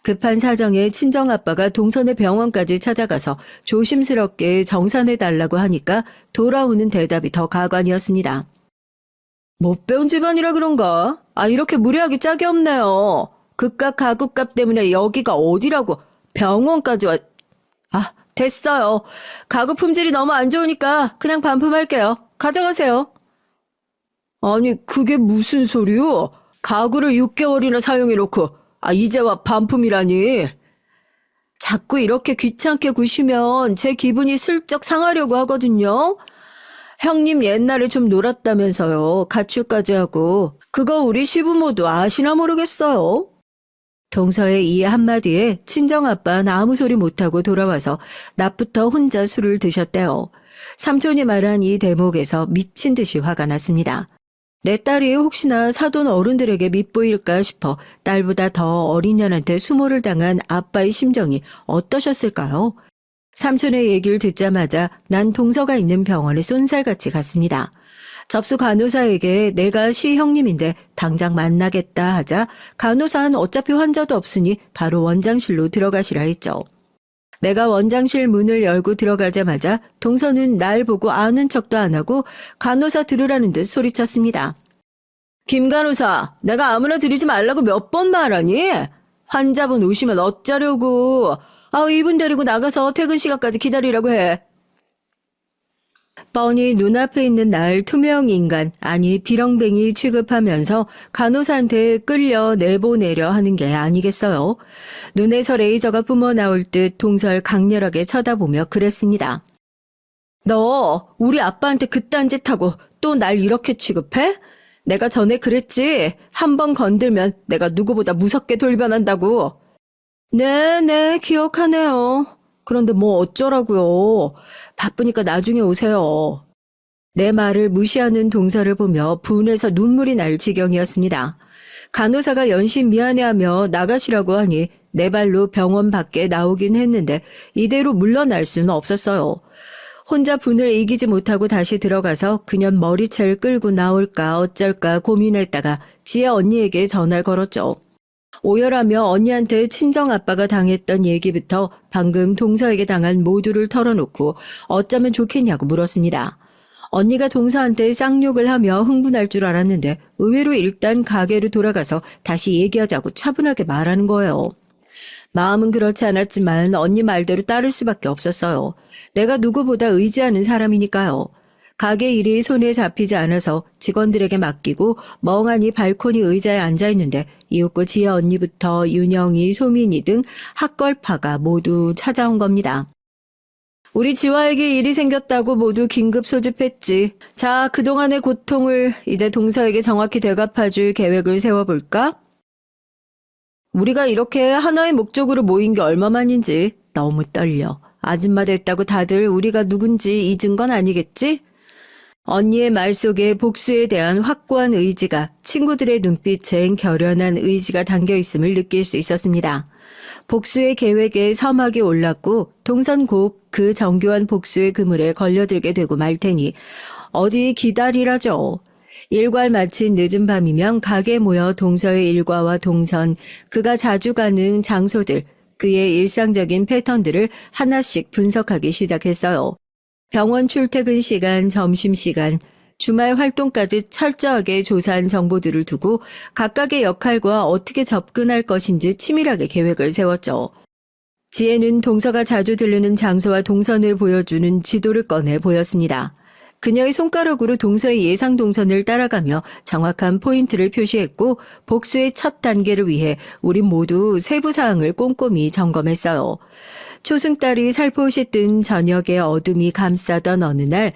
급한 사정에 친정아빠가 동선의 병원까지 찾아가서 조심스럽게 정산해달라고 하니까 돌아오는 대답이 더 가관이었습니다. 못 배운 집안이라 그런가? 이렇게 무례하기 짝이 없네요. 그깟 가구값 때문에 여기가 어디라고 병원까지 됐어요. 가구 품질이 너무 안 좋으니까 그냥 반품할게요. 가져가세요. 아니, 그게 무슨 소리요? 가구를 6개월이나 사용해놓고, 이제 와 반품이라니. 자꾸 이렇게 귀찮게 구시면 제 기분이 슬쩍 상하려고 하거든요. 형님 옛날에 좀 놀았다면서요. 가출까지 하고. 그거 우리 시부모도 아시나 모르겠어요. 동서의 이 한마디에 친정아빠는 아무 소리 못하고 돌아와서 낮부터 혼자 술을 드셨대요. 삼촌이 말한 이 대목에서 미친 듯이 화가 났습니다. 내 딸이 혹시나 사돈 어른들에게 밉보일까 싶어 딸보다 더 어린 년한테 수모를 당한 아빠의 심정이 어떠셨을까요? 삼촌의 얘기를 듣자마자 난 동서가 있는 병원에 쏜살같이 갔습니다. 접수 간호사에게 내가 시 형님인데 당장 만나겠다 하자 간호사는 어차피 환자도 없으니 바로 원장실로 들어가시라 했죠. 내가 원장실 문을 열고 들어가자마자 동서는 날 보고 아는 척도 안 하고 간호사 들으라는 듯 소리쳤습니다. 김 간호사, 내가 아무나 들이지 말라고 몇 번 말하니? 환자분 오시면 어쩌려고. 이분 데리고 나가서 퇴근 시간까지 기다리라고 해. 뻔히 눈앞에 있는 날 투명 인간, 비렁뱅이 취급하면서 간호사한테 끌려 내보내려 하는 게 아니겠어요. 눈에서 레이저가 뿜어나올 듯 동서를 강렬하게 쳐다보며 그랬습니다. 너 우리 아빠한테 그딴 짓 하고 또 날 이렇게 취급해? 내가 전에 그랬지. 한 번 건들면 내가 누구보다 무섭게 돌변한다고. 네, 기억하네요. 그런데 뭐 어쩌라고요. 바쁘니까 나중에 오세요. 내 말을 무시하는 동서를 보며 분해서 눈물이 날 지경이었습니다. 간호사가 연신 미안해하며 나가시라고 하니 내 발로 병원 밖에 나오긴 했는데 이대로 물러날 수는 없었어요. 혼자 분을 이기지 못하고 다시 들어가서 그년 머리채를 끌고 나올까 어쩔까 고민했다가 지혜 언니에게 전화를 걸었죠. 오열하며 언니한테 친정아빠가 당했던 얘기부터 방금 동서에게 당한 모두를 털어놓고 어쩌면 좋겠냐고 물었습니다. 언니가 동서한테 쌍욕을 하며 흥분할 줄 알았는데 의외로 일단 가게로 돌아가서 다시 얘기하자고 차분하게 말하는 거예요. 마음은 그렇지 않았지만 언니 말대로 따를 수밖에 없었어요. 내가 누구보다 의지하는 사람이니까요. 가게 일이 손에 잡히지 않아서 직원들에게 맡기고 멍하니 발코니 의자에 앉아있는데 이윽고 지혜 언니부터 윤영이, 소민이 등 학걸파가 모두 찾아온 겁니다. 우리 지화에게 일이 생겼다고 모두 긴급 소집했지. 자, 그동안의 고통을 이제 동서에게 정확히 대갚아줄 계획을 세워볼까? 우리가 이렇게 하나의 목적으로 모인 게 얼마만인지 너무 떨려. 아줌마 됐다고 다들 우리가 누군지 잊은 건 아니겠지? 언니의 말 속에 복수에 대한 확고한 의지가 친구들의 눈빛엔 결연한 의지가 담겨있음을 느낄 수 있었습니다. 복수의 계획에 서막이 올랐고 동선 곧 그 정교한 복수의 그물에 걸려들게 되고 말 테니 어디 기다리라죠. 일과를 마친 늦은 밤이면 가게에 모여 동서의 일과와 동선, 그가 자주 가는 장소들, 그의 일상적인 패턴들을 하나씩 분석하기 시작했어요. 병원 출퇴근 시간, 점심시간, 주말 활동까지 철저하게 조사한 정보들을 두고 각각의 역할과 어떻게 접근할 것인지 치밀하게 계획을 세웠죠. 지혜는 동서가 자주 들르는 장소와 동선을 보여주는 지도를 꺼내 보였습니다. 그녀의 손가락으로 동서의 예상 동선을 따라가며 정확한 포인트를 표시했고 복수의 첫 단계를 위해 우린 모두 세부 사항을 꼼꼼히 점검했어요. 초승달이 살포시 뜬 저녁의 어둠이 감싸던 어느 날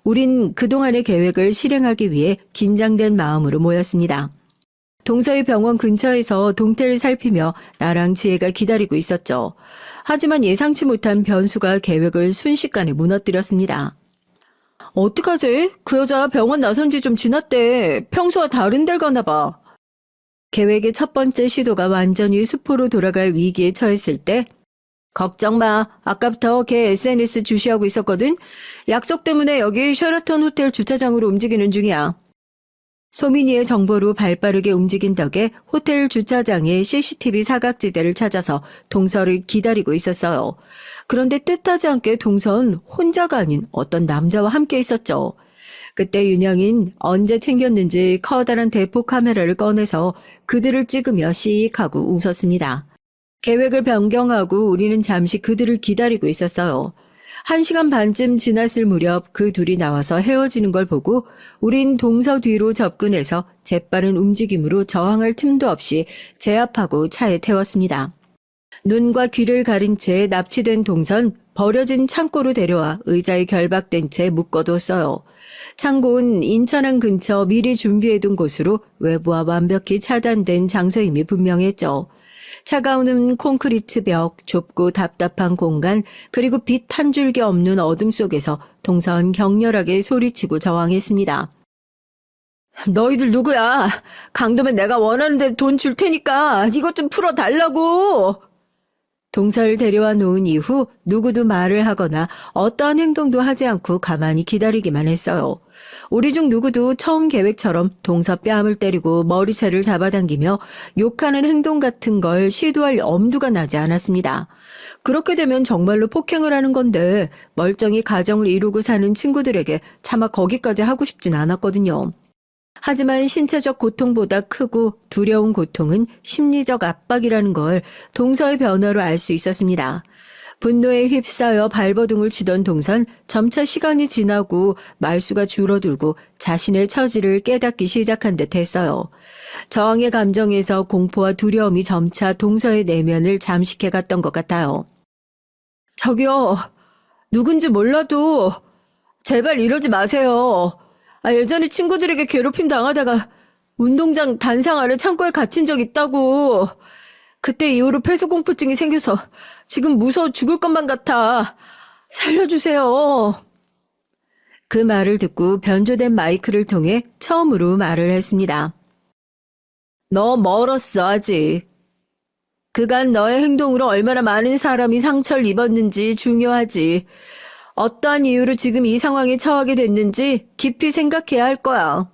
우린 그동안의 계획을 실행하기 위해 긴장된 마음으로 모였습니다. 동서의 병원 근처에서 동태를 살피며 나랑 지혜가 기다리고 있었죠. 하지만 예상치 못한 변수가 계획을 순식간에 무너뜨렸습니다. 어떡하지? 그 여자 병원 나선 지 좀 지났대. 평소와 다른 데를 가나 봐. 계획의 첫 번째 시도가 완전히 수포로 돌아갈 위기에 처했을 때 걱정 마. 아까부터 걔 SNS 주시하고 있었거든. 약속 때문에 여기 쉐라톤 호텔 주차장으로 움직이는 중이야. 소민이의 정보로 발빠르게 움직인 덕에 호텔 주차장에 CCTV 사각지대를 찾아서 동서를 기다리고 있었어요. 그런데 뜻하지 않게 동서는 혼자가 아닌 어떤 남자와 함께 있었죠. 그때 윤영인 언제 챙겼는지 커다란 대포 카메라를 꺼내서 그들을 찍으며 씩하고 웃었습니다. 계획을 변경하고 우리는 잠시 그들을 기다리고 있었어요. 1시간 반쯤 지났을 무렵 그 둘이 나와서 헤어지는 걸 보고 우린 동서 뒤로 접근해서 재빠른 움직임으로 저항할 틈도 없이 제압하고 차에 태웠습니다. 눈과 귀를 가린 채 납치된 동선 버려진 창고로 데려와 의자에 결박된 채 묶어뒀어요. 창고는 인천항 근처 미리 준비해둔 곳으로 외부와 완벽히 차단된 장소임이 분명했죠. 차가운 콘크리트 벽, 좁고 답답한 공간, 그리고 빛 한 줄기 없는 어둠 속에서 동선 격렬하게 소리치고 저항했습니다. 너희들 누구야? 강도면 내가 원하는 데 돈 줄 테니까 이것 좀 풀어달라고! 동서를 데려와 놓은 이후 누구도 말을 하거나 어떠한 행동도 하지 않고 가만히 기다리기만 했어요. 우리 중 누구도 처음 계획처럼 동서 뺨을 때리고 머리채를 잡아당기며 욕하는 행동 같은 걸 시도할 엄두가 나지 않았습니다. 그렇게 되면 정말로 폭행을 하는 건데 멀쩡히 가정을 이루고 사는 친구들에게 차마 거기까지 하고 싶진 않았거든요. 하지만 신체적 고통보다 크고 두려운 고통은 심리적 압박이라는 걸 동서의 변화로 알 수 있었습니다. 분노에 휩싸여 발버둥을 치던 동선 점차 시간이 지나고 말수가 줄어들고 자신의 처지를 깨닫기 시작한 듯 했어요. 저항의 감정에서 공포와 두려움이 점차 동서의 내면을 잠식해 갔던 것 같아요. 저기요, 누군지 몰라도 제발 이러지 마세요. 예전에 친구들에게 괴롭힘 당하다가 운동장 단상 아래 창고에 갇힌 적 있다고. 그때 이후로 폐소공포증이 생겨서 지금 무서워 죽을 것만 같아. 살려주세요. 그 말을 듣고 변조된 마이크를 통해 처음으로 말을 했습니다. 너 멀었어, 아직. 그간 너의 행동으로 얼마나 많은 사람이 상처를 입었는지 중요하지. 어떠한 이유로 지금 이 상황에 처하게 됐는지 깊이 생각해야 할 거야.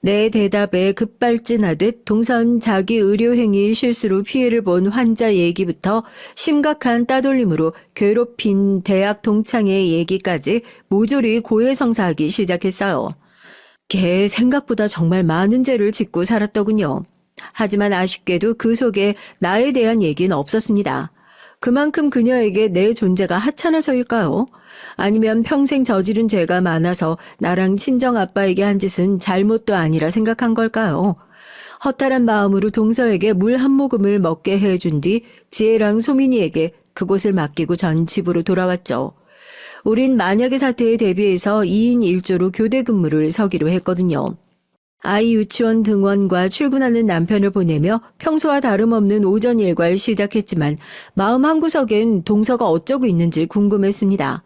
내 대답에 급발진하듯 동선 자기 의료행위 실수로 피해를 본 환자 얘기부터 심각한 따돌림으로 괴롭힌 대학 동창의 얘기까지 모조리 고해성사하기 시작했어요. 걔 생각보다 정말 많은 죄를 짓고 살았더군요. 하지만 아쉽게도 그 속에 나에 대한 얘기는 없었습니다. 그만큼 그녀에게 내 존재가 하찮아서일까요? 아니면 평생 저지른 죄가 많아서 나랑 친정아빠에게 한 짓은 잘못도 아니라 생각한 걸까요? 허탈한 마음으로 동서에게 물 한 모금을 먹게 해준 뒤 지혜랑 소민이에게 그곳을 맡기고 전 집으로 돌아왔죠. 우린 만약의 사태에 대비해서 2인 1조로 교대 근무를 서기로 했거든요. 아이 유치원 등원과 출근하는 남편을 보내며 평소와 다름없는 오전 일과를 시작했지만 마음 한구석엔 동서가 어쩌고 있는지 궁금했습니다.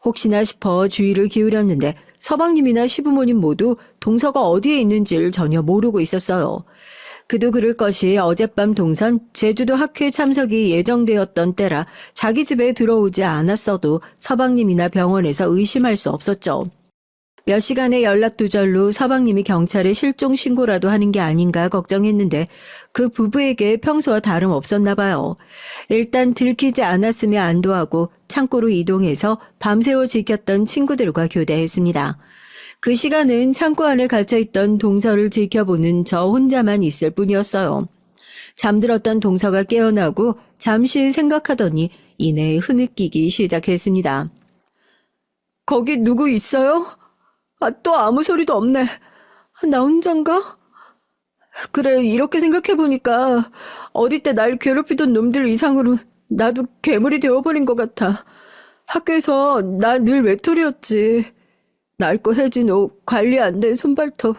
혹시나 싶어 주의를 기울였는데 서방님이나 시부모님 모두 동서가 어디에 있는지를 전혀 모르고 있었어요. 그도 그럴 것이 어젯밤 동선 제주도 학회 참석이 예정되었던 때라 자기 집에 들어오지 않았어도 서방님이나 병원에서 의심할 수 없었죠. 몇 시간의 연락 두절로 서방님이 경찰에 실종 신고라도 하는 게 아닌가 걱정했는데 그 부부에게 평소와 다름없었나 봐요. 일단 들키지 않았으며 안도하고 창고로 이동해서 밤새워 지켰던 친구들과 교대했습니다. 그 시간은 창고 안에 갇혀있던 동서를 지켜보는 저 혼자만 있을 뿐이었어요. 잠들었던 동서가 깨어나고 잠시 생각하더니 이내 흐느끼기 시작했습니다. 거기 누구 있어요? 또 아무 소리도 없네. 나 혼잔가? 그래, 이렇게 생각해보니까 어릴 때 날 괴롭히던 놈들 이상으로 나도 괴물이 되어버린 것 같아. 학교에서 나 늘 외톨이였지. 낡고 해진 옷, 관리 안 된 손발톱,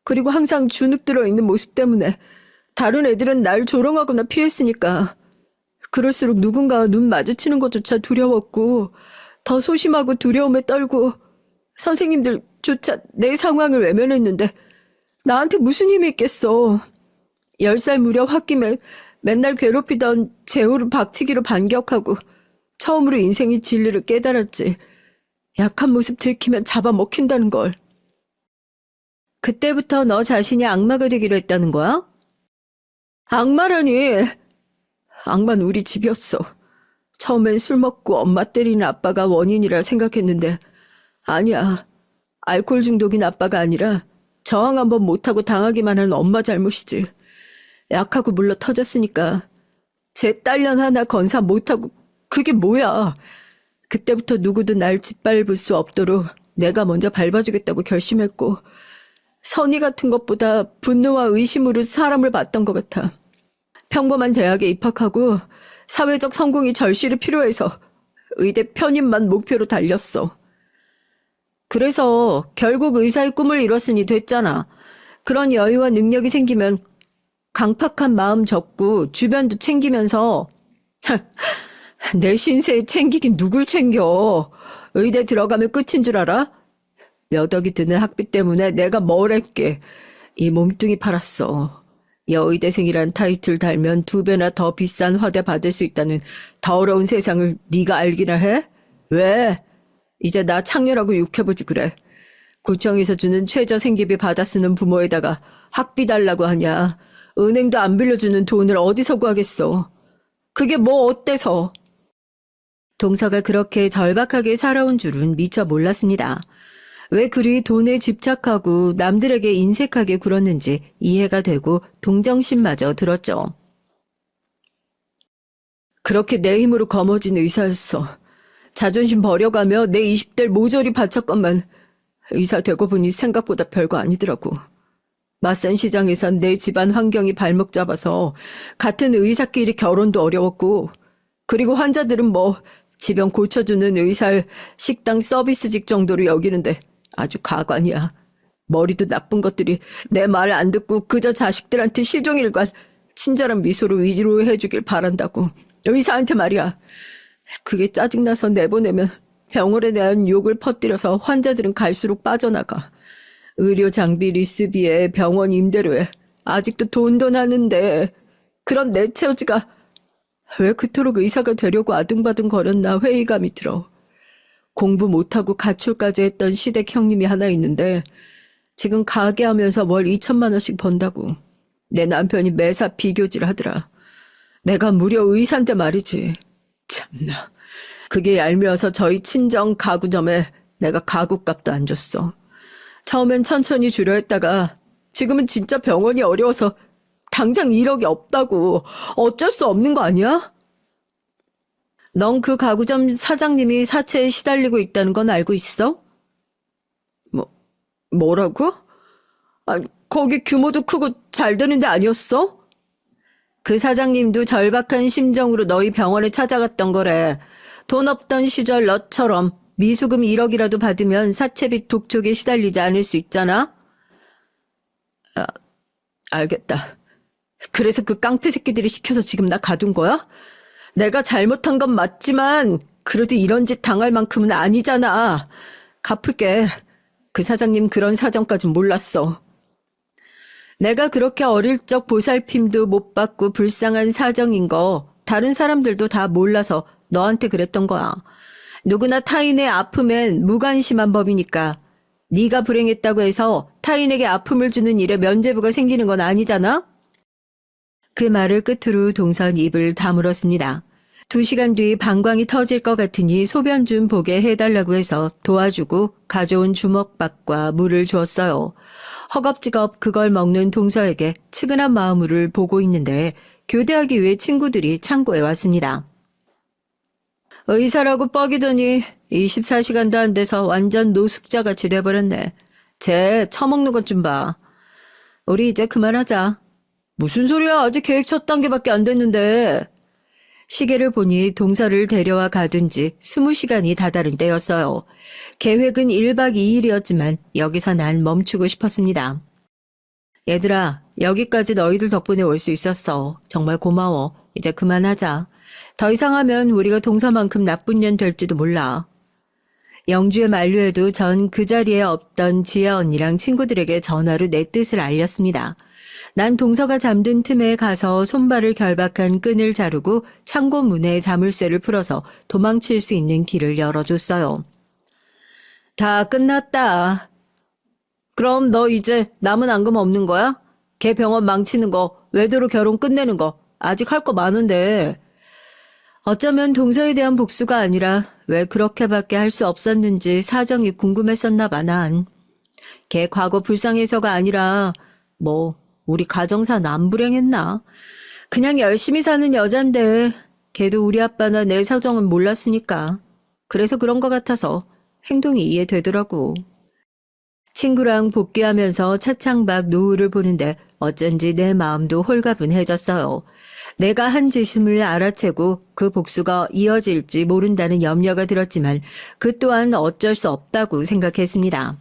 그리고 항상 주눅 들어있는 모습 때문에 다른 애들은 날 조롱하거나 피했으니까 그럴수록 누군가 눈 마주치는 것조차 두려웠고 더 소심하고 두려움에 떨고 선생님들조차 내 상황을 외면했는데 나한테 무슨 힘이 있겠어. 10살 무렵 홧김에 맨날 괴롭히던 재호를 박치기로 반격하고 처음으로 인생의 진리를 깨달았지. 약한 모습 들키면 잡아먹힌다는 걸. 그때부터 너 자신이 악마가 되기로 했다는 거야? 악마라니. 악마는 우리 집이었어. 처음엔 술 먹고 엄마 때리는 아빠가 원인이라 생각했는데 아니야. 알코올 중독인 아빠가 아니라 저항 한번 못하고 당하기만 한 엄마 잘못이지. 약하고 물러 터졌으니까 제 딸년 하나 건사 못하고 그게 뭐야. 그때부터 누구도 날 짓밟을 수 없도록 내가 먼저 밟아주겠다고 결심했고 선의 같은 것보다 분노와 의심으로 사람을 봤던 것 같아. 평범한 대학에 입학하고 사회적 성공이 절실히 필요해서 의대 편입만 목표로 달렸어. 그래서 결국 의사의 꿈을 이뤘으니 됐잖아. 그런 여유와 능력이 생기면 강팍한 마음 접고 주변도 챙기면서 내 신세에 챙기긴 누굴 챙겨. 의대 들어가면 끝인 줄 알아? 몇 억이 드는 학비 때문에 내가 뭘 했게. 이 몸뚱이 팔았어. 여의대생이란 타이틀 달면 2배나 더 비싼 화대 받을 수 있다는 더러운 세상을 네가 알기나 해? 왜? 이제 나 창렬하고 욕해보지 그래. 구청에서 주는 최저 생계비 받아 쓰는 부모에다가 학비 달라고 하냐. 은행도 안 빌려주는 돈을 어디서 구하겠어. 그게 뭐 어때서. 동서가 그렇게 절박하게 살아온 줄은 미처 몰랐습니다. 왜 그리 돈에 집착하고 남들에게 인색하게 굴었는지 이해가 되고 동정심마저 들었죠. 그렇게 내 힘으로 거머쥔 의사였어. 자존심 버려가며 내 20대를 모조리 바쳤건만 의사 되고 보니 생각보다 별거 아니더라고. 맞선 시장에선 내 집안 환경이 발목 잡아서 같은 의사끼리 결혼도 어려웠고 그리고 환자들은 뭐 지병 고쳐주는 의사를 식당 서비스직 정도로 여기는데 아주 가관이야. 머리도 나쁜 것들이 내 말 안 듣고 그저 자식들한테 시종일관 친절한 미소로 위로해주길 바란다고. 의사한테 말이야. 그게 짜증나서 내보내면 병원에 대한 욕을 퍼뜨려서 환자들은 갈수록 빠져나가. 의료 장비 리스비에 병원 임대료에 아직도 돈도 나는데 그런 내 처지가 왜 그토록 의사가 되려고 아등바등 거렸나 회의감이 들어. 공부 못하고 가출까지 했던 시댁 형님이 하나 있는데 지금 가게 하면서 월 2천만 원씩 번다고. 내 남편이 매사 비교질 하더라. 내가 무려 의사인데 말이지. 참나. 그게 얄미워서 저희 친정 가구점에 내가 가구값도 안 줬어. 처음엔 천천히 주려 했다가 지금은 진짜 병원이 어려워서 당장 1억이 없다고. 어쩔 수 없는 거 아니야? 넌 그 가구점 사장님이 사채에 시달리고 있다는 건 알고 있어? 뭐라고? 아니, 거기 규모도 크고 잘 되는 데 아니었어? 그 사장님도 절박한 심정으로 너희 병원에 찾아갔던 거래. 돈 없던 시절 너처럼 미수금 1억이라도 받으면 사채빚 독촉에 시달리지 않을 수 있잖아? 알겠다. 그래서 그 깡패 새끼들이 시켜서 지금 나 가둔 거야? 내가 잘못한 건 맞지만 그래도 이런 짓 당할 만큼은 아니잖아. 갚을게. 그 사장님 그런 사정까진 몰랐어. 내가 그렇게 어릴 적 보살핌도 못 받고 불쌍한 사정인 거 다른 사람들도 다 몰라서 너한테 그랬던 거야. 누구나 타인의 아픔엔 무관심한 법이니까. 네가 불행했다고 해서 타인에게 아픔을 주는 일에 면죄부가 생기는 건 아니잖아? 그 말을 끝으로 동선 입을 다물었습니다. 2시간 뒤 방광이 터질 것 같으니 소변 좀 보게 해달라고 해서 도와주고 가져온 주먹밥과 물을 주었어요. 허겁지겁 그걸 먹는 동서에게 측은한 마음을 보고 있는데 교대하기 위해 친구들이 창고에 왔습니다. 의사라고 뻐기더니 24시간도 안 돼서 완전 노숙자같이 돼버렸네. 쟤 처먹는 것 좀 봐. 우리 이제 그만하자. 무슨 소리야. 아직 계획 첫 단계밖에 안 됐는데. 시계를 보니 동서를 데려와 가둔 지 20시간이 다다른 때였어요. 계획은 1박 2일이었지만 여기서 난 멈추고 싶었습니다. 얘들아, 여기까지 너희들 덕분에 올 수 있었어. 정말 고마워. 이제 그만하자. 더 이상 하면 우리가 동서만큼 나쁜 년 될지도 몰라. 영주의 만류에도 전 그 자리에 없던 지혜 언니랑 친구들에게 전화로 내 뜻을 알렸습니다. 난 동서가 잠든 틈에 가서 손발을 결박한 끈을 자르고 창고 문에 자물쇠를 풀어서 도망칠 수 있는 길을 열어줬어요. 다 끝났다. 그럼 너 이제 남은 앙금 없는 거야? 걔 병원 망치는 거, 외도로 결혼 끝내는 거, 아직 할 거 많은데. 어쩌면 동서에 대한 복수가 아니라 왜 그렇게밖에 할 수 없었는지 사정이 궁금했었나 봐, 난. 걔 과거 불쌍해서가 아니라 우리 가정사 남불행했나? 그냥 열심히 사는 여잔데 걔도 우리 아빠나 내 사정은 몰랐으니까. 그래서 그런 것 같아서 행동이 이해되더라고. 친구랑 복귀하면서 차창밖 노을을 보는데 어쩐지 내 마음도 홀가분해졌어요. 내가 한 짓임을 알아채고 그 복수가 이어질지 모른다는 염려가 들었지만 그 또한 어쩔 수 없다고 생각했습니다.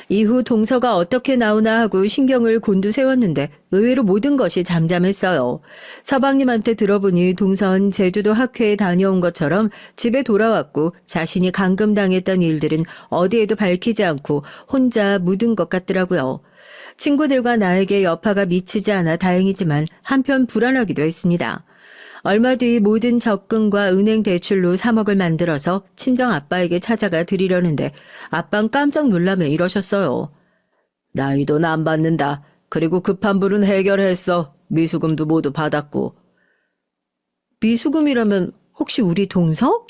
이후 동서가 어떻게 나오나 하고 신경을 곤두세웠는데 의외로 모든 것이 잠잠했어요. 서방님한테 들어보니 동선 제주도 학회에 다녀온 것처럼 집에 돌아왔고 자신이 감금당했던 일들은 어디에도 밝히지 않고 혼자 묻은 것 같더라고요. 친구들과 나에게 여파가 미치지 않아 다행이지만 한편 불안하기도 했습니다. 얼마 뒤 모든 적금과 은행 대출로 3억을 만들어서 친정 아빠에게 찾아가 드리려는데 아빠는 깜짝 놀라며 이러셨어요. 나이 돈 안 받는다. 그리고 급한 불은 해결했어. 미수금도 모두 받았고. 미수금이라면 혹시 우리 동서?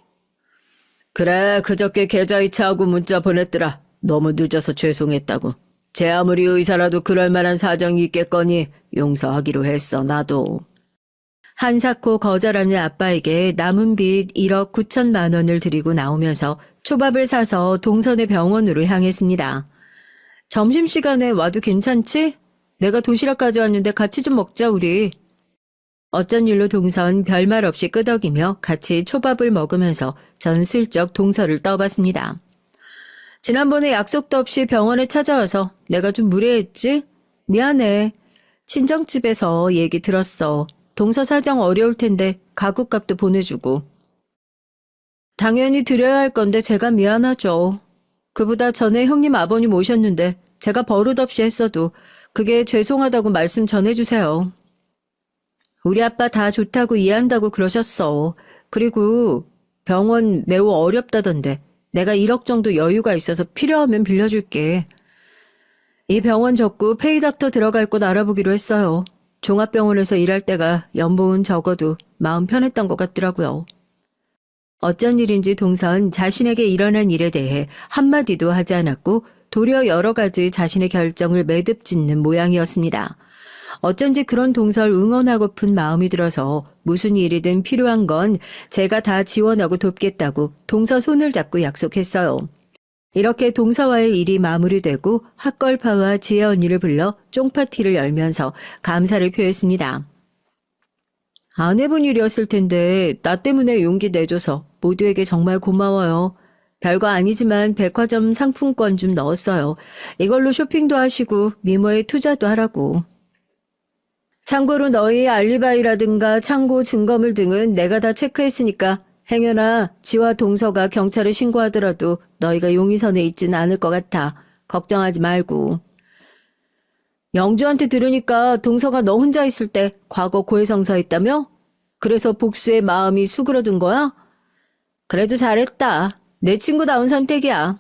그래, 그저께 계좌이체하고 문자 보냈더라. 너무 늦어서 죄송했다고. 제 아무리 의사라도 그럴 만한 사정이 있겠거니 용서하기로 했어, 나도. 한사코 거절하는 아빠에게 남은 빚 1억 9천만 원을 드리고 나오면서 초밥을 사서 동선의 병원으로 향했습니다. 점심시간에 와도 괜찮지? 내가 도시락 가져왔는데 같이 좀 먹자, 우리. 어쩐 일로 동선 별말 없이 끄덕이며 같이 초밥을 먹으면서 전 슬쩍 동서를 떠봤습니다. 지난번에 약속도 없이 병원에 찾아와서 내가 좀 무례했지? 미안해. 친정집에서 얘기 들었어. 동서 사정 어려울 텐데 가구값도 보내주고. 당연히 드려야 할 건데 제가 미안하죠. 그보다 전에 형님 아버님 오셨는데 제가 버릇없이 했어도 그게 죄송하다고 말씀 전해주세요. 우리 아빠 다 좋다고 이해한다고 그러셨어. 그리고 병원 매우 어렵다던데 내가 1억 정도 여유가 있어서 필요하면 빌려줄게. 이 병원 접고 페이닥터 들어갈 곳 알아보기로 했어요. 종합병원에서 일할 때가 연봉은 적어도 마음 편했던 것 같더라고요. 어쩐 일인지 동선 자신에게 일어난 일에 대해 한마디도 하지 않았고 도리어 여러 가지 자신의 결정을 매듭짓는 모양이었습니다. 어쩐지 그런 동서를 응원하고픈 마음이 들어서 무슨 일이든 필요한 건 제가 다 지원하고 돕겠다고 동서 손을 잡고 약속했어요. 이렇게 동서와의 일이 마무리되고 학걸파와 지혜 언니를 불러 쫑파티를 열면서 감사를 표했습니다. 안 해본 일이었을 텐데 나 때문에 용기 내줘서 모두에게 정말 고마워요. 별거 아니지만 백화점 상품권 좀 넣었어요. 이걸로 쇼핑도 하시고 미모에 투자도 하라고. 참고로 너희 알리바이라든가 창고 증거물 등은 내가 다 체크했으니까 행여나 지와 동서가 경찰에 신고하더라도 너희가 용의선에 있지는 않을 것 같아. 걱정하지 말고. 영주한테 들으니까 동서가 너 혼자 있을 때 과거 고해성사했다며? 그래서 복수의 마음이 수그러든 거야? 그래도 잘했다. 내 친구다운 선택이야.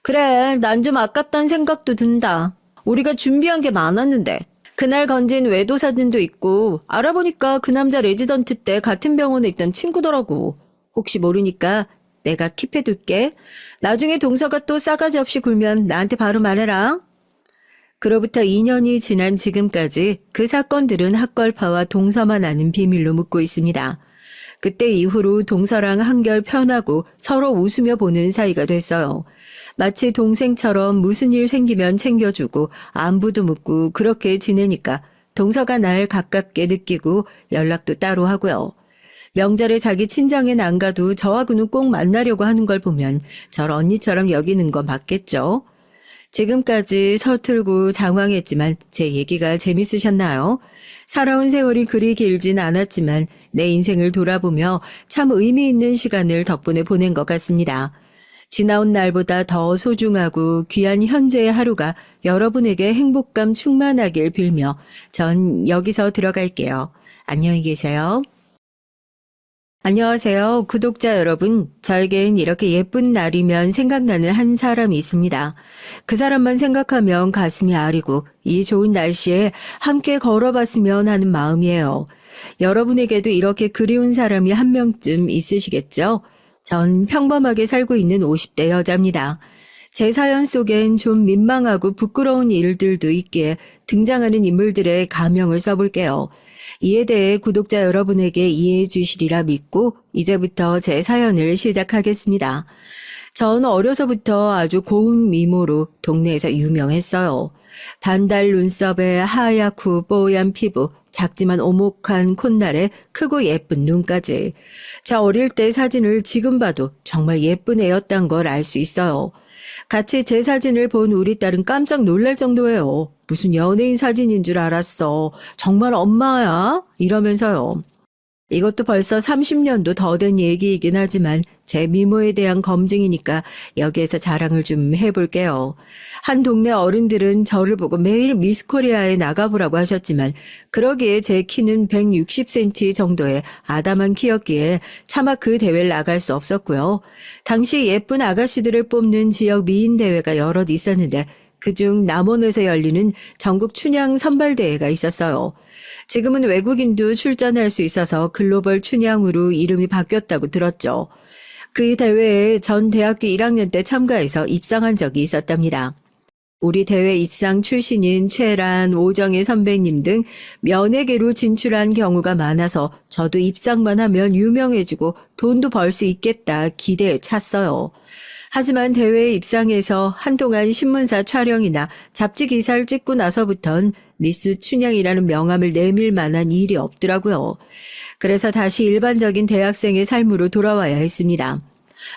그래, 난 좀 아깝다는 생각도 든다. 우리가 준비한 게 많았는데. 그날 건진 외도 사진도 있고 알아보니까 그 남자 레지던트 때 같은 병원에 있던 친구더라고. 혹시 모르니까 내가 킵해둘게. 나중에 동서가 또 싸가지 없이 굴면 나한테 바로 말해라. 그로부터 2년이 지난 지금까지 그 사건들은 학걸파와 동서만 아는 비밀로 묻고 있습니다. 그때 이후로 동서랑 한결 편하고 서로 웃으며 보는 사이가 됐어요. 마치 동생처럼 무슨 일 생기면 챙겨주고 안부도 묻고 그렇게 지내니까 동서가 날 가깝게 느끼고 연락도 따로 하고요. 명절에 자기 친정엔 안 가도 저하고는 꼭 만나려고 하는 걸 보면 절 언니처럼 여기는 건 맞겠죠. 지금까지 서툴고 장황했지만 제 얘기가 재밌으셨나요? 살아온 세월이 그리 길진 않았지만 내 인생을 돌아보며 참 의미 있는 시간을 덕분에 보낸 것 같습니다. 지나온 날보다 더 소중하고 귀한 현재의 하루가 여러분에게 행복감 충만하길 빌며 전 여기서 들어갈게요. 안녕히 계세요. 안녕하세요. 구독자 여러분. 저에겐 이렇게 예쁜 날이면 생각나는 한 사람이 있습니다. 그 사람만 생각하면 가슴이 아리고 이 좋은 날씨에 함께 걸어봤으면 하는 마음이에요. 여러분에게도 이렇게 그리운 사람이 한 명쯤 있으시겠죠? 전 평범하게 살고 있는 50대 여자입니다. 제 사연 속엔 좀 민망하고 부끄러운 일들도 있기에 등장하는 인물들의 가명을 써볼게요. 이에 대해 구독자 여러분에게 이해해 주시리라 믿고 이제부터 제 사연을 시작하겠습니다. 전 어려서부터 아주 고운 미모로 동네에서 유명했어요. 반달 눈썹에 하얗고 뽀얀 피부, 작지만 오목한 콧날에 크고 예쁜 눈까지. 제 어릴 때 사진을 지금 봐도 정말 예쁜 애였단 걸 알 수 있어요. 같이 제 사진을 본 우리 딸은 깜짝 놀랄 정도예요. 무슨 연예인 사진인 줄 알았어. 정말 엄마야? 이러면서요. 이것도 벌써 30년도 더 된 얘기이긴 하지만 제 미모에 대한 검증이니까 여기에서 자랑을 좀 해볼게요. 한 동네 어른들은 저를 보고 매일 미스코리아에 나가보라고 하셨지만 그러기에 제 키는 160cm 정도의 아담한 키였기에 차마 그 대회를 나갈 수 없었고요. 당시 예쁜 아가씨들을 뽑는 지역 미인 대회가 여럿 있었는데 그중 남원에서 열리는 전국 춘향 선발대회가 있었어요. 지금은 외국인도 출전할 수 있어서 글로벌 춘향으로 이름이 바뀌었다고 들었죠. 그 대회에 전 대학교 1학년 때 참가해서 입상한 적이 있었답니다. 우리 대회 입상 출신인 최란, 오정혜 선배님 등 연예계로 진출한 경우가 많아서 저도 입상만 하면 유명해지고 돈도 벌 수 있겠다 기대에 찼어요. 하지만 대회에 입상해서 한동안 신문사 촬영이나 잡지 기사를 찍고 나서부턴 미스 춘향이라는 명함을 내밀 만한 일이 없더라고요. 그래서 다시 일반적인 대학생의 삶으로 돌아와야 했습니다.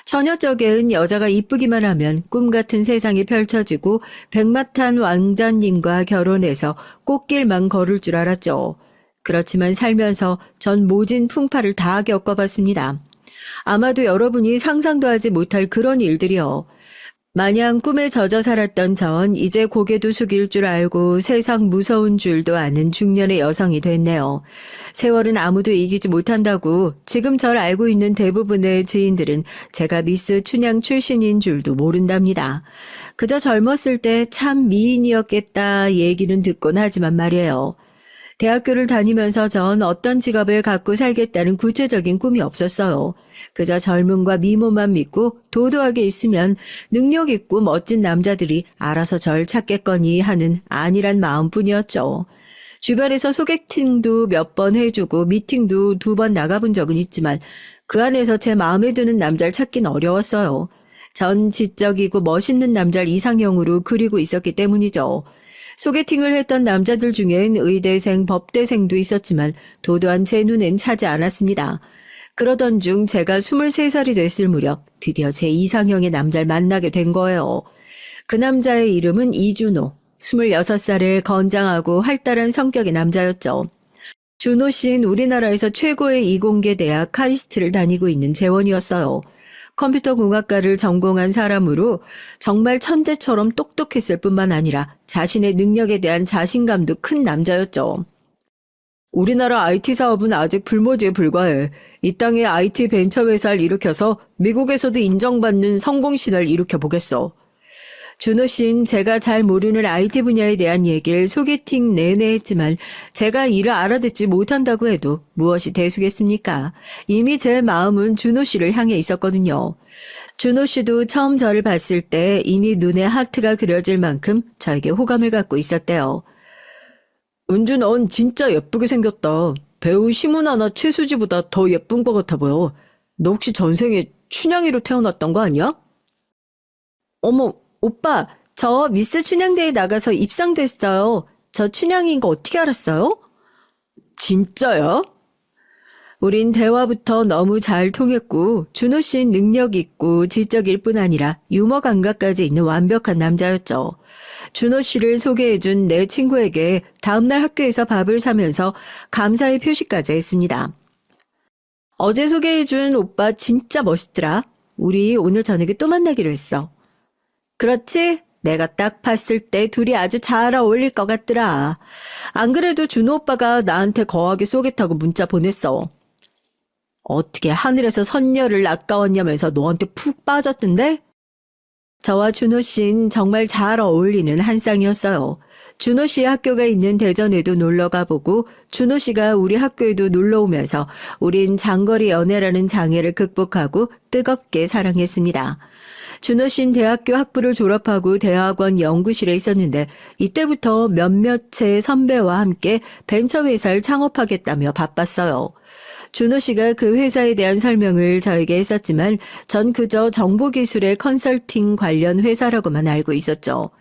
처녀 쪽엔 여자가 이쁘기만 하면 꿈 같은 세상이 펼쳐지고 백마탄 왕자님과 결혼해서 꽃길만 걸을 줄 알았죠. 그렇지만 살면서 전 모진 풍파를 다 겪어봤습니다. 아마도 여러분이 상상도 하지 못할 그런 일들이요. 마냥 꿈에 젖어 살았던 전 이제 고개도 숙일 줄 알고 세상 무서운 줄도 아는 중년의 여성이 됐네요. 세월은 아무도 이기지 못한다고 지금 절 알고 있는 대부분의 지인들은 제가 미스 춘향 출신인 줄도 모른답니다. 그저 젊었을 때 참 미인이었겠다 얘기는 듣곤 하지만 말이에요. 대학교를 다니면서 전 어떤 직업을 갖고 살겠다는 구체적인 꿈이 없었어요. 그저 젊음과 미모만 믿고 도도하게 있으면 능력 있고 멋진 남자들이 알아서 절 찾겠거니 하는 안일한 마음뿐이었죠. 주변에서 소개팅도 몇 번 해주고 미팅도 2번 나가본 적은 있지만 그 안에서 제 마음에 드는 남자를 찾긴 어려웠어요. 전 지적이고 멋있는 남자를 이상형으로 그리고 있었기 때문이죠. 소개팅을 했던 남자들 중엔 의대생, 법대생도 있었지만 도도한 제 눈엔 차지 않았습니다. 그러던 중 제가 23살이 됐을 무렵 드디어 제 이상형의 남자를 만나게 된 거예요. 그 남자의 이름은 이준호, 26살의 건장하고 활달한 성격의 남자였죠. 준호 씨는 우리나라에서 최고의 이공계 대학 카이스트를 다니고 있는 재원이었어요. 컴퓨터공학과를 전공한 사람으로 정말 천재처럼 똑똑했을 뿐만 아니라 자신의 능력에 대한 자신감도 큰 남자였죠. 우리나라 IT 사업은 아직 불모지에 불과해. 이 땅에 IT 벤처 회사를 일으켜서 미국에서도 인정받는 성공 신화를 일으켜보겠어. 준호 씨는 제가 잘 모르는 IT 분야에 대한 얘기를 소개팅 내내 했지만 제가 이를 알아듣지 못한다고 해도 무엇이 대수겠습니까? 이미 제 마음은 준호 씨를 향해 있었거든요. 준호 씨도 처음 저를 봤을 때 이미 눈에 하트가 그려질 만큼 저에게 호감을 갖고 있었대요. 은주 넌 진짜 예쁘게 생겼다. 배우 심은하나 최수지보다 더 예쁜 것 같아 보여. 너 혹시 전생에 춘향이로 태어났던 거 아니야? 어머, 오빠, 저 미스 춘향대회 나가서 입상됐어요. 저 춘향인 거 어떻게 알았어요? 진짜야? 우린 대화부터 너무 잘 통했고 준호 씨는 능력 있고 지적일 뿐 아니라 유머 감각까지 있는 완벽한 남자였죠. 준호 씨를 소개해준 내 친구에게 다음날 학교에서 밥을 사면서 감사의 표시까지 했습니다. 어제 소개해준 오빠 진짜 멋있더라. 우리 오늘 저녁에 또 만나기로 했어. 그렇지? 내가 딱 봤을 때 둘이 아주 잘 어울릴 것 같더라. 안 그래도 준호 오빠가 나한테 거하게 쏘겠다고 문자 보냈어. 어떻게 하늘에서 선녀를 낚아왔냐면서 너한테 푹 빠졌던데? 저와 준호 씨는 정말 잘 어울리는 한 쌍이었어요. 준호 씨의 학교가 있는 대전에도 놀러 가보고 준호 씨가 우리 학교에도 놀러 오면서 우린 장거리 연애라는 장애를 극복하고 뜨겁게 사랑했습니다. 준호 씨는 대학교 학부를 졸업하고 대학원 연구실에 있었는데 이때부터 몇몇의 선배와 함께 벤처회사를 창업하겠다며 바빴어요. 준호 씨가 그 회사에 대한 설명을 저에게 했었지만 전 그저 정보기술의 컨설팅 관련 회사라고만 알고 있었죠.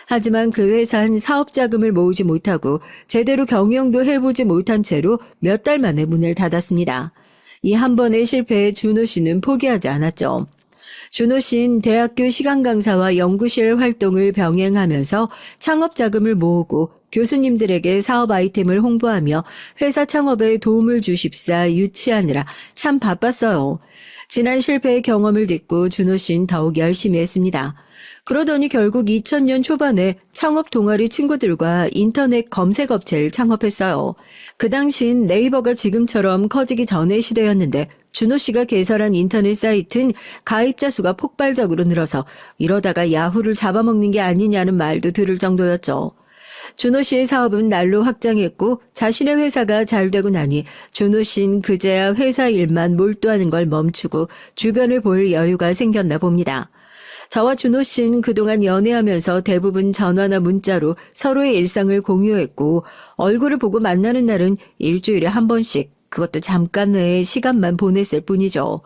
하지만 그 회사는 사업 자금을 모으지 못하고 제대로 경영도 해보지 못한 채로 몇 달 만에 문을 닫았습니다. 이 한 번의 실패에 준호 씨는 포기하지 않았죠. 준호 씨는 대학교 시간 강사와 연구실 활동을 병행하면서 창업 자금을 모으고 교수님들에게 사업 아이템을 홍보하며 회사 창업에 도움을 주십사 유치하느라 참 바빴어요. 지난 실패의 경험을 딛고 준호 씨는 더욱 열심히 했습니다. 그러더니 결국 2000년 초반에 창업 동아리 친구들과 인터넷 검색 업체를 창업했어요. 그 당시엔 네이버가 지금처럼 커지기 전의 시대였는데 준호 씨가 개설한 인터넷 사이트는 가입자 수가 폭발적으로 늘어서 이러다가 야후를 잡아먹는 게 아니냐는 말도 들을 정도였죠. 준호 씨의 사업은 날로 확장했고 자신의 회사가 잘 되고 나니 준호 씨는 그제야 회사 일만 몰두하는 걸 멈추고 주변을 볼 여유가 생겼나 봅니다. 저와 준호 씨는 그동안 연애하면서 대부분 전화나 문자로 서로의 일상을 공유했고 얼굴을 보고 만나는 날은 일주일에 한 번씩 그것도 잠깐의 시간만 보냈을 뿐이죠.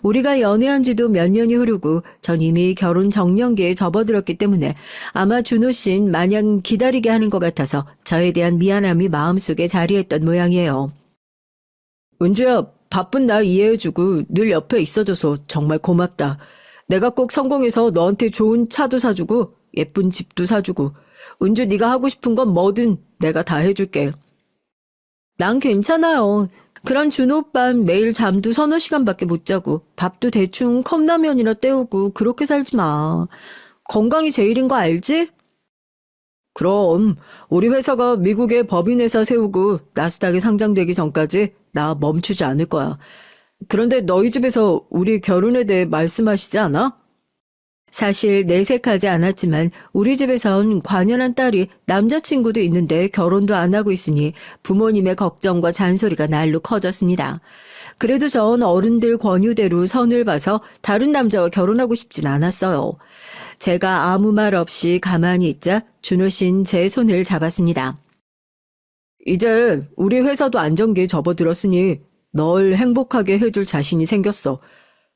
우리가 연애한 지도 몇 년이 흐르고 전 이미 결혼 정년기에 접어들었기 때문에 아마 준호 씨는 마냥 기다리게 하는 것 같아서 저에 대한 미안함이 마음속에 자리했던 모양이에요. 은주야, 바쁜 나 이해해주고 늘 옆에 있어줘서 정말 고맙다. 내가 꼭 성공해서 너한테 좋은 차도 사주고 예쁜 집도 사주고 은주 네가 하고 싶은 건 뭐든 내가 다 해줄게. 난 괜찮아요. 그런 준호 오빠는 매일 잠도 서너 시간밖에 못 자고 밥도 대충 컵라면이나 때우고 그렇게 살지 마. 건강이 제일인 거 알지? 그럼 우리 회사가 미국에 법인회사 세우고 나스닥에 상장되기 전까지 나 멈추지 않을 거야. 그런데 너희 집에서 우리 결혼에 대해 말씀하시지 않아? 사실 내색하지 않았지만 우리 집에선 관연한 딸이 남자친구도 있는데 결혼도 안 하고 있으니 부모님의 걱정과 잔소리가 날로 커졌습니다. 그래도 전 어른들 권유대로 선을 봐서 다른 남자와 결혼하고 싶진 않았어요. 제가 아무 말 없이 가만히 있자 준호 씨는 제 손을 잡았습니다. 이제 우리 회사도 안정기에 접어들었으니 널 행복하게 해줄 자신이 생겼어.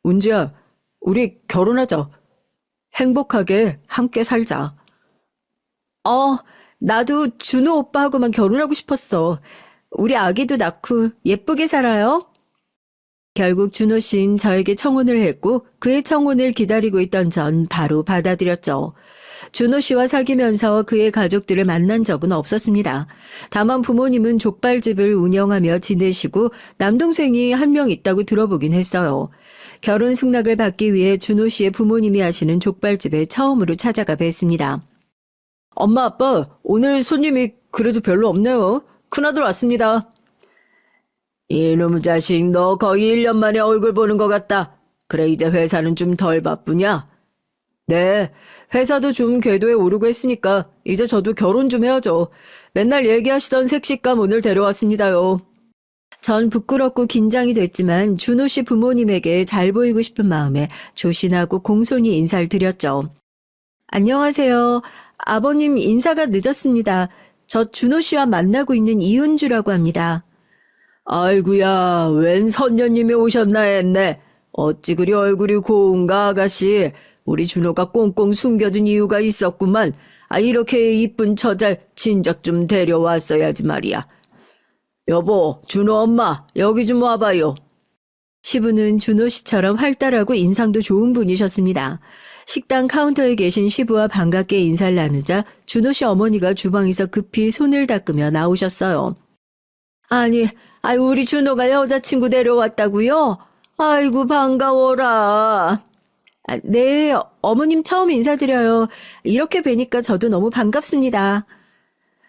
은지야, 우리 결혼하자. 행복하게 함께 살자. 나도 준호 오빠하고만 결혼하고 싶었어. 우리 아기도 낳고 예쁘게 살아요. 결국 준호 씨는 저에게 청혼을 했고 그의 청혼을 기다리고 있던 전 바로 받아들였죠. 준호 씨와 사귀면서 그의 가족들을 만난 적은 없었습니다. 다만 부모님은 족발집을 운영하며 지내시고 남동생이 한 명 있다고 들어보긴 했어요. 결혼 승낙을 받기 위해 준호 씨의 부모님이 하시는 족발집에 처음으로 찾아가 뵀습니다. 엄마, 아빠, 오늘 손님이 그래도 별로 없네요. 큰아들 왔습니다. 이놈의 자식, 너 거의 1년 만에 얼굴 보는 것 같다. 그래, 이제 회사는 좀 덜 바쁘냐? 네, 회사도 좀 궤도에 오르고 했으니까 이제 저도 결혼 좀 해야죠. 맨날 얘기하시던 색식감 오늘 데려왔습니다요. 전 부끄럽고 긴장이 됐지만 준호 씨 부모님에게 잘 보이고 싶은 마음에 조신하고 공손히 인사를 드렸죠. 안녕하세요. 아버님 인사가 늦었습니다. 저 준호 씨와 만나고 있는 이은주라고 합니다. 아이구야, 웬 선녀님이 오셨나 했네. 어찌 그리 얼굴이 고운가 아가씨. 우리 준호가 꽁꽁 숨겨둔 이유가 있었구만. 이렇게 이쁜 처잘 진작 좀 데려왔어야지 말이야. 여보, 준호 엄마, 여기 좀 와봐요. 시부는 준호 씨처럼 활달하고 인상도 좋은 분이셨습니다. 식당 카운터에 계신 시부와 반갑게 인사를 나누자 준호 씨 어머니가 주방에서 급히 손을 닦으며 나오셨어요. 아니, 우리 준호가 여자친구 데려왔다고요? 아이고, 반가워라. 네, 어머님 처음 인사드려요. 이렇게 뵈니까 저도 너무 반갑습니다.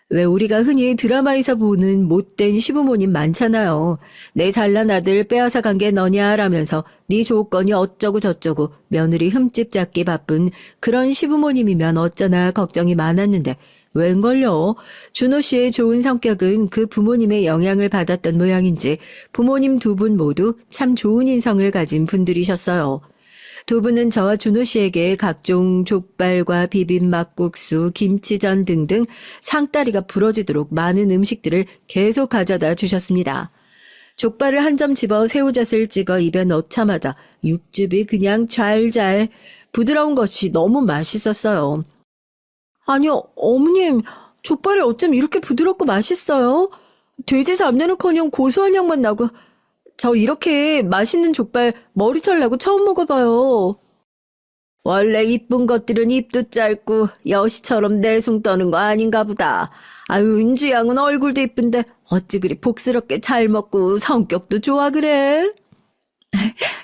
왜 우리가 흔히 드라마에서 보는 못된 시부모님 많잖아요. 내 잘난 아들 빼앗아 간 게 너냐라면서 네 조건이 어쩌고 저쩌고 며느리 흠집 잡기 바쁜 그런 시부모님이면 어쩌나 걱정이 많았는데 웬걸요? 준호 씨의 좋은 성격은 그 부모님의 영향을 받았던 모양인지 부모님 두 분 모두 참 좋은 인성을 가진 분들이셨어요. 두 분은 저와 준호 씨에게 각종 족발과 비빔막국수, 김치전 등등 상다리가 부러지도록 많은 음식들을 계속 가져다 주셨습니다. 족발을 한 점 집어 새우젓을 찍어 입에 넣자마자 육즙이 그냥 잘잘 부드러운 것이 너무 맛있었어요. 아니요, 어머님, 족발이 어쩜 이렇게 부드럽고 맛있어요? 돼지 잡내는커녕 고소한 향만 나고 저 이렇게 맛있는 족발 머리털 나고 처음 먹어봐요. 원래 이쁜 것들은 입도 짧고 여시처럼 내숭 떠는 거 아닌가 보다. 아유, 은주 양은 얼굴도 이쁜데 어찌 그리 복스럽게 잘 먹고 성격도 좋아 그래?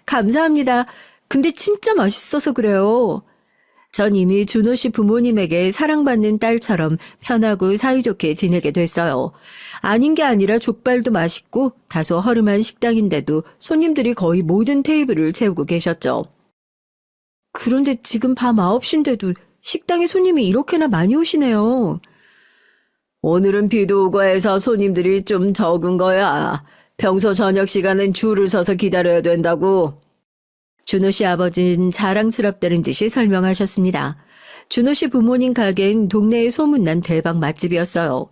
감사합니다. 근데 진짜 맛있어서 그래요. 전 이미 준호 씨 부모님에게 사랑받는 딸처럼 편하고 사이좋게 지내게 됐어요. 아닌 게 아니라 족발도 맛있고 다소 허름한 식당인데도 손님들이 거의 모든 테이블을 채우고 계셨죠. 그런데 지금 밤 9시인데도 식당에 손님이 이렇게나 많이 오시네요. 오늘은 비도 오고 해서 손님들이 좀 적은 거야. 평소 저녁 시간엔 줄을 서서 기다려야 된다고. 준호 씨 아버지는 자랑스럽다는 듯이 설명하셨습니다. 준호 씨 부모님 가게는 동네에 소문난 대박 맛집이었어요.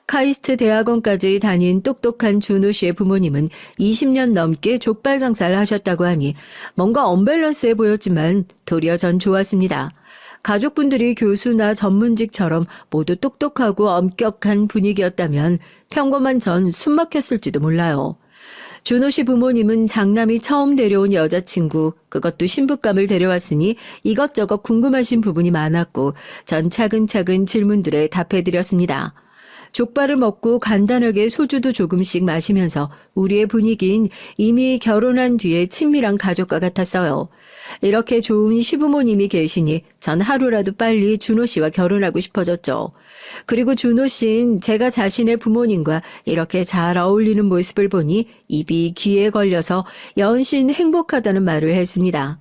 카이스트 대학원까지 다닌 똑똑한 준호 씨의 부모님은 20년 넘게 족발 장사를 하셨다고 하니 뭔가 언밸런스해 보였지만 도리어 전 좋았습니다. 가족분들이 교수나 전문직처럼 모두 똑똑하고 엄격한 분위기였다면 평범한 전 숨막혔을지도 몰라요. 준호 씨 부모님은 장남이 처음 데려온 여자친구, 그것도 신부감을 데려왔으니 이것저것 궁금하신 부분이 많았고 전 차근차근 질문들에 답해드렸습니다. 족발을 먹고 간단하게 소주도 조금씩 마시면서 우리의 분위기는 이미 결혼한 뒤에 친밀한 가족과 같았어요. 이렇게 좋은 시부모님이 계시니 전 하루라도 빨리 준호 씨와 결혼하고 싶어졌죠. 그리고 준호 씨는 제가 자신의 부모님과 이렇게 잘 어울리는 모습을 보니 입이 귀에 걸려서 연신 행복하다는 말을 했습니다.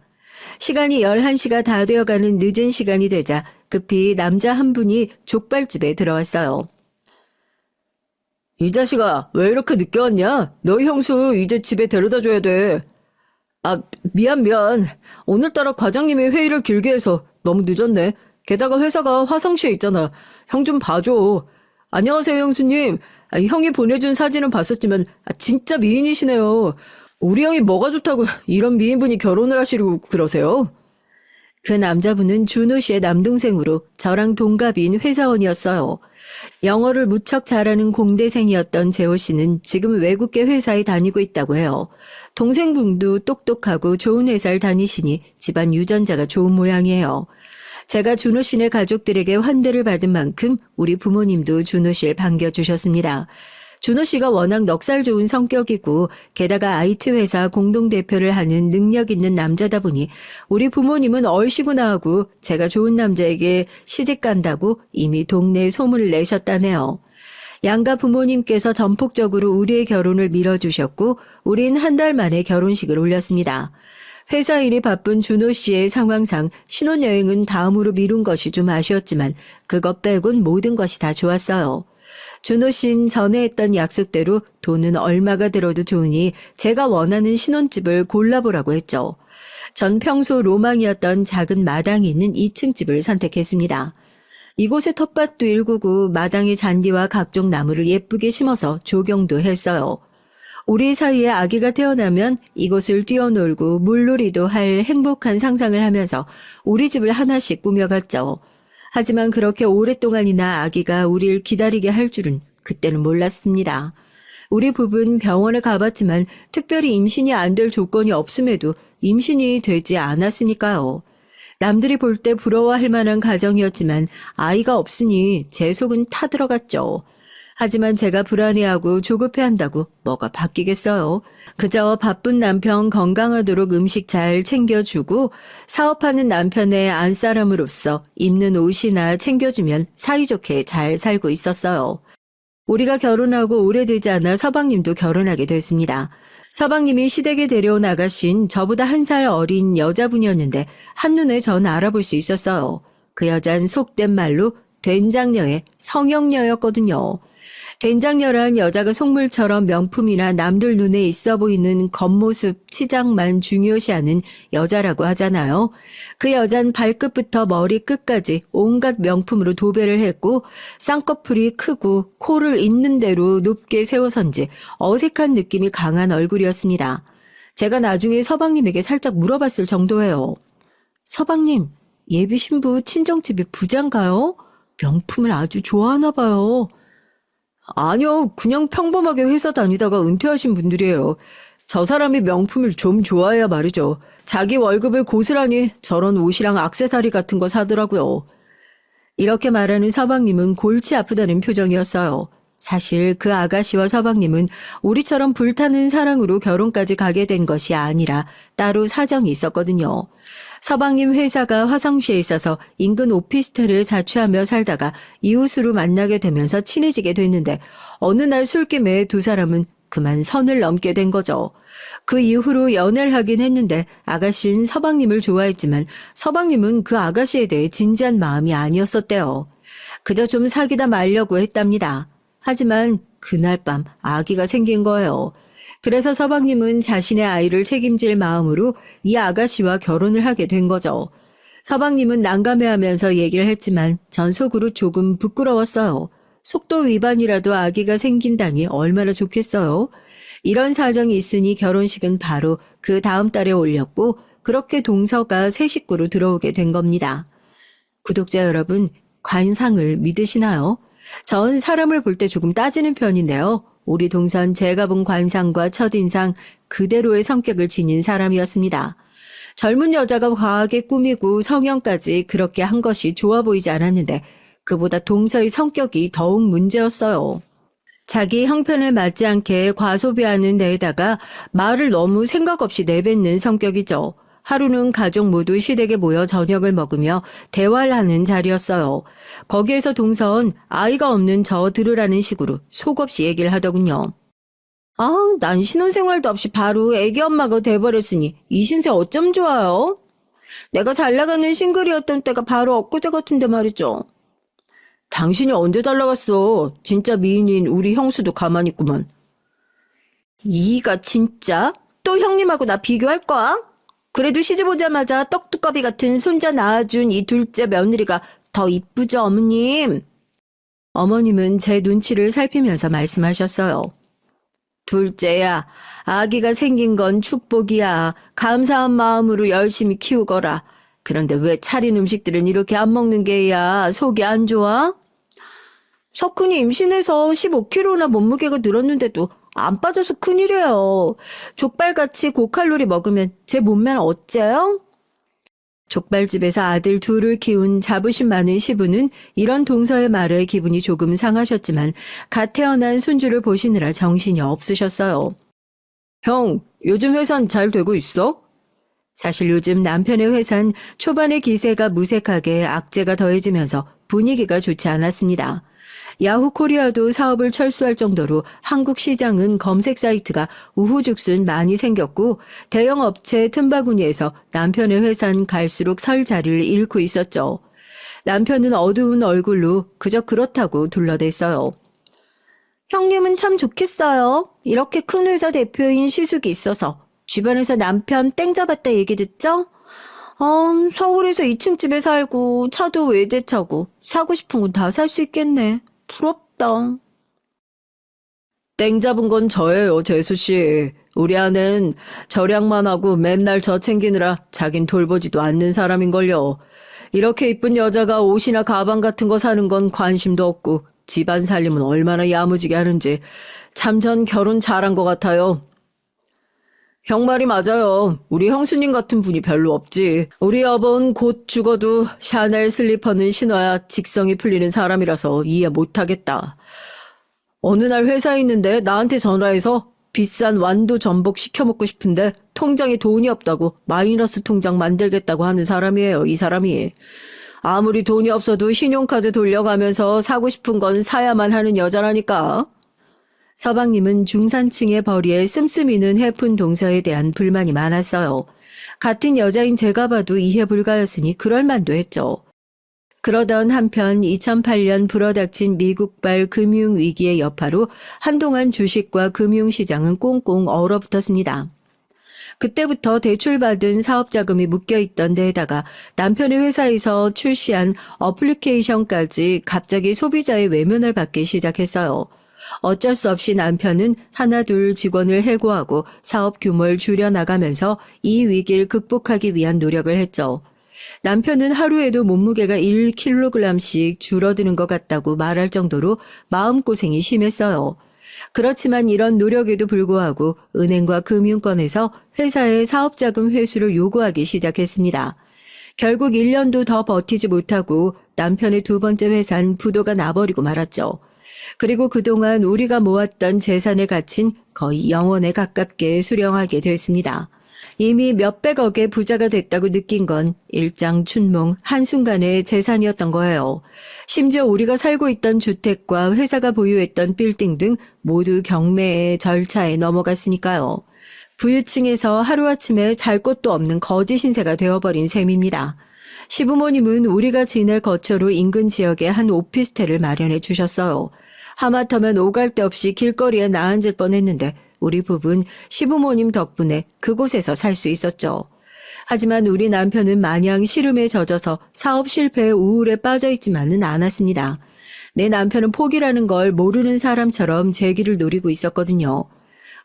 시간이 11시가 다 되어가는 늦은 시간이 되자 급히 남자 한 분이 족발집에 들어왔어요. 이 자식아, 왜 이렇게 늦게 왔냐? 너희 형수 이제 집에 데려다 줘야 돼. 아, 미안. 오늘따라 과장님이 회의를 길게 해서 너무 늦었네. 게다가 회사가 화성시에 있잖아. 형 좀 봐줘. 안녕하세요, 형수님. 형이 보내준 사진은 봤었지만 진짜 미인이시네요. 우리 형이 뭐가 좋다고 이런 미인분이 결혼을 하시려고 그러세요? 그 남자분은 준호 씨의 남동생으로 저랑 동갑인 회사원이었어요. 영어를 무척 잘하는 공대생이었던 재호 씨는 지금 외국계 회사에 다니고 있다고 해요. 동생분도 똑똑하고 좋은 회사를 다니시니 집안 유전자가 좋은 모양이에요. 제가 준호 씨네 가족들에게 환대를 받은 만큼 우리 부모님도 준호 씨를 반겨주셨습니다. 준호 씨가 워낙 넉살 좋은 성격이고 게다가 IT 회사 공동대표를 하는 능력 있는 남자다 보니 우리 부모님은 얼씨구나 하고 제가 좋은 남자에게 시집 간다고 이미 동네에 소문을 내셨다네요. 양가 부모님께서 전폭적으로 우리의 결혼을 밀어주셨고 우린 한 달 만에 결혼식을 올렸습니다. 회사 일이 바쁜 준호 씨의 상황상 신혼여행은 다음으로 미룬 것이 좀 아쉬웠지만 그것 빼곤 모든 것이 다 좋았어요. 준호 씨는 전에 했던 약속대로 돈은 얼마가 들어도 좋으니 제가 원하는 신혼집을 골라보라고 했죠. 전 평소 로망이었던 작은 마당이 있는 2층 집을 선택했습니다. 이곳에 텃밭도 일구고 마당에 잔디와 각종 나무를 예쁘게 심어서 조경도 했어요. 우리 사이에 아기가 태어나면 이곳을 뛰어놀고 물놀이도 할 행복한 상상을 하면서 우리 집을 하나씩 꾸며갔죠. 하지만 그렇게 오랫동안이나 아기가 우리를 기다리게 할 줄은 그때는 몰랐습니다. 우리 부부는 병원에 가봤지만 특별히 임신이 안 될 조건이 없음에도 임신이 되지 않았으니까요. 남들이 볼 때 부러워할 만한 가정이었지만 아이가 없으니 제 속은 타들어갔죠. 하지만 제가 불안해하고 조급해한다고 뭐가 바뀌겠어요. 그저 바쁜 남편 건강하도록 음식 잘 챙겨주고 사업하는 남편의 안사람으로서 입는 옷이나 챙겨주면 사이좋게 잘 살고 있었어요. 우리가 결혼하고 오래되지 않아 서방님도 결혼하게 됐습니다. 서방님이 시댁에 데려온 아가씨는 저보다 1살 어린 여자분이었는데 한눈에 전 알아볼 수 있었어요. 그 여잔 속된 말로 된장녀의 성형녀였거든요. 된장녀란 여자가 속물처럼 명품이나 남들 눈에 있어 보이는 겉모습, 치장만 중요시하는 여자라고 하잖아요. 그 여잔 발끝부터 머리끝까지 온갖 명품으로 도배를 했고 쌍꺼풀이 크고 코를 있는 대로 높게 세워선지 어색한 느낌이 강한 얼굴이었습니다. 제가 나중에 서방님에게 살짝 물어봤을 정도예요. 서방님, 예비 신부 친정집이 부자인가요? 명품을 아주 좋아하나 봐요. 아니요, 그냥 평범하게 회사 다니다가 은퇴하신 분들이에요. 저 사람이 명품을 좀 좋아해야 말이죠. 자기 월급을 고스란히 저런 옷이랑 액세서리 같은 거 사더라고요. 이렇게 말하는 서방님은 골치 아프다는 표정이었어요. 사실 그 아가씨와 서방님은 우리처럼 불타는 사랑으로 결혼까지 가게 된 것이 아니라 따로 사정이 있었거든요. 서방님 회사가 화성시에 있어서 인근 오피스텔을 자취하며 살다가 이웃으로 만나게 되면서 친해지게 됐는데 어느 날 술김에 두 사람은 그만 선을 넘게 된 거죠. 그 이후로 연애를 하긴 했는데 아가씨는 서방님을 좋아했지만 서방님은 그 아가씨에 대해 진지한 마음이 아니었었대요. 그저 좀 사귀다 말려고 했답니다. 하지만 그날 밤 아기가 생긴 거예요. 그래서 서방님은 자신의 아이를 책임질 마음으로 이 아가씨와 결혼을 하게 된 거죠. 서방님은 난감해하면서 얘기를 했지만 전 속으로 조금 부끄러웠어요. 속도 위반이라도 아기가 생긴다니 얼마나 좋겠어요. 이런 사정이 있으니 결혼식은 바로 그 다음 달에 올렸고 그렇게 동서가 새 식구로 들어오게 된 겁니다. 구독자 여러분, 관상을 믿으시나요? 전 사람을 볼 때 조금 따지는 편인데요. 우리 동선 제가 본 관상과 첫인상 그대로의 성격을 지닌 사람이었습니다. 젊은 여자가 과하게 꾸미고 성형까지 그렇게 한 것이 좋아 보이지 않았는데 그보다 동서의 성격이 더욱 문제였어요. 자기 형편에 맞지 않게 과소비하는 데에다가 말을 너무 생각 없이 내뱉는 성격이죠. 하루는 가족 모두 시댁에 모여 저녁을 먹으며 대화를 하는 자리였어요. 거기에서 동선 아이가 없는 저 들으라는 식으로 속없이 얘기를 하더군요. 난 신혼생활도 없이 바로 애기 엄마가 돼버렸으니 이 신세 어쩜 좋아요? 내가 잘 나가는 싱글이었던 때가 바로 엊그제 같은데 말이죠. 당신이 언제 잘 나갔어? 진짜 미인인 우리 형수도 가만히 있구만. 이가 진짜? 또 형님하고 나 비교할 거야? 그래도 시집 오자마자 떡두꺼비 같은 손자 낳아준 이 둘째 며느리가 더 이쁘죠, 어머님? 어머님은 제 눈치를 살피면서 말씀하셨어요. 둘째야, 아기가 생긴 건 축복이야. 감사한 마음으로 열심히 키우거라. 그런데 왜 차린 음식들은 이렇게 안 먹는 게야? 속이 안 좋아? 석훈이 임신해서 15kg나 몸무게가 늘었는데도 안 빠져서 큰일이에요. 족발같이 고칼로리 먹으면 제 몸매는 어째요? 족발집에서 아들 둘을 키운 자부심 많은 시부는 이런 동서의 말에 기분이 조금 상하셨지만 갓 태어난 손주를 보시느라 정신이 없으셨어요. 형, 요즘 회사는 잘 되고 있어? 사실 요즘 남편의 회사는 초반의 기세가 무색하게 악재가 더해지면서 분위기가 좋지 않았습니다. 야후 코리아도 사업을 철수할 정도로 한국 시장은 검색 사이트가 우후죽순 많이 생겼고 대형 업체 틈바구니에서 남편의 회사는 갈수록 설 자리를 잃고 있었죠. 남편은 어두운 얼굴로 그저 그렇다고 둘러댔어요. 형님은 참 좋겠어요. 이렇게 큰 회사 대표인 시숙이 있어서 주변에서 남편 땡 잡았다 얘기 듣죠? 서울에서 2층 집에 살고 차도 외제차고 사고 싶은 건 다 살 수 있겠네. 부럽다. 땡 잡은 건 저예요, 재수씨. 우리 아는 절약만 하고 맨날 저 챙기느라 자긴 돌보지도 않는 사람인걸요. 이렇게 이쁜 여자가 옷이나 가방 같은 거 사는 건 관심도 없고 집안 살림은 얼마나 야무지게 하는지 참 전 결혼 잘한 것 같아요. 형 말이 맞아요. 우리 형수님 같은 분이 별로 없지. 우리 여보는 곧 죽어도 샤넬 슬리퍼는 신어야 직성이 풀리는 사람이라서 이해 못하겠다. 어느 날 회사에 있는데 나한테 전화해서 비싼 완도 전복 시켜 먹고 싶은데 통장에 돈이 없다고 마이너스 통장 만들겠다고 하는 사람이에요, 이 사람이. 아무리 돈이 없어도 신용카드 돌려가면서 사고 싶은 건 사야만 하는 여자라니까. 서방님은 중산층의 벌이에 씀씀이는 해픈 동서에 대한 불만이 많았어요. 같은 여자인 제가 봐도 이해 불가였으니 그럴 만도 했죠. 그러던 한편 2008년 불어닥친 미국발 금융위기의 여파로 한동안 주식과 금융시장은 꽁꽁 얼어붙었습니다. 그때부터 대출받은 사업자금이 묶여있던 데에다가 남편의 회사에서 출시한 어플리케이션까지 갑자기 소비자의 외면을 받기 시작했어요. 어쩔 수 없이 남편은 하나둘 직원을 해고하고 사업 규모를 줄여나가면서 이 위기를 극복하기 위한 노력을 했죠. 남편은 하루에도 몸무게가 1kg씩 줄어드는 것 같다고 말할 정도로 마음고생이 심했어요. 그렇지만 이런 노력에도 불구하고 은행과 금융권에서 회사의 사업자금 회수를 요구하기 시작했습니다. 결국 1년도 더 버티지 못하고 남편의 두 번째 회사는 부도가 나버리고 말았죠. 그리고 그동안 우리가 모았던 재산의 가치는 거의 영원에 가깝게 수령하게 됐습니다. 이미 몇백억의 부자가 됐다고 느낀 건 일장춘몽 한순간의 재산이었던 거예요. 심지어 우리가 살고 있던 주택과 회사가 보유했던 빌딩 등 모두 경매의 절차에 넘어갔으니까요. 부유층에서 하루아침에 잘 곳도 없는 거지 신세가 되어버린 셈입니다. 시부모님은 우리가 지낼 거처로 인근 지역에 한 오피스텔을 마련해 주셨어요. 하마터면 오갈 데 없이 길거리에 나앉을 뻔했는데 우리 부부는 시부모님 덕분에 그곳에서 살 수 있었죠. 하지만 우리 남편은 마냥 시름에 젖어서 사업 실패에 우울에 빠져있지만은 않았습니다. 내 남편은 포기라는 걸 모르는 사람처럼 제 길을 노리고 있었거든요.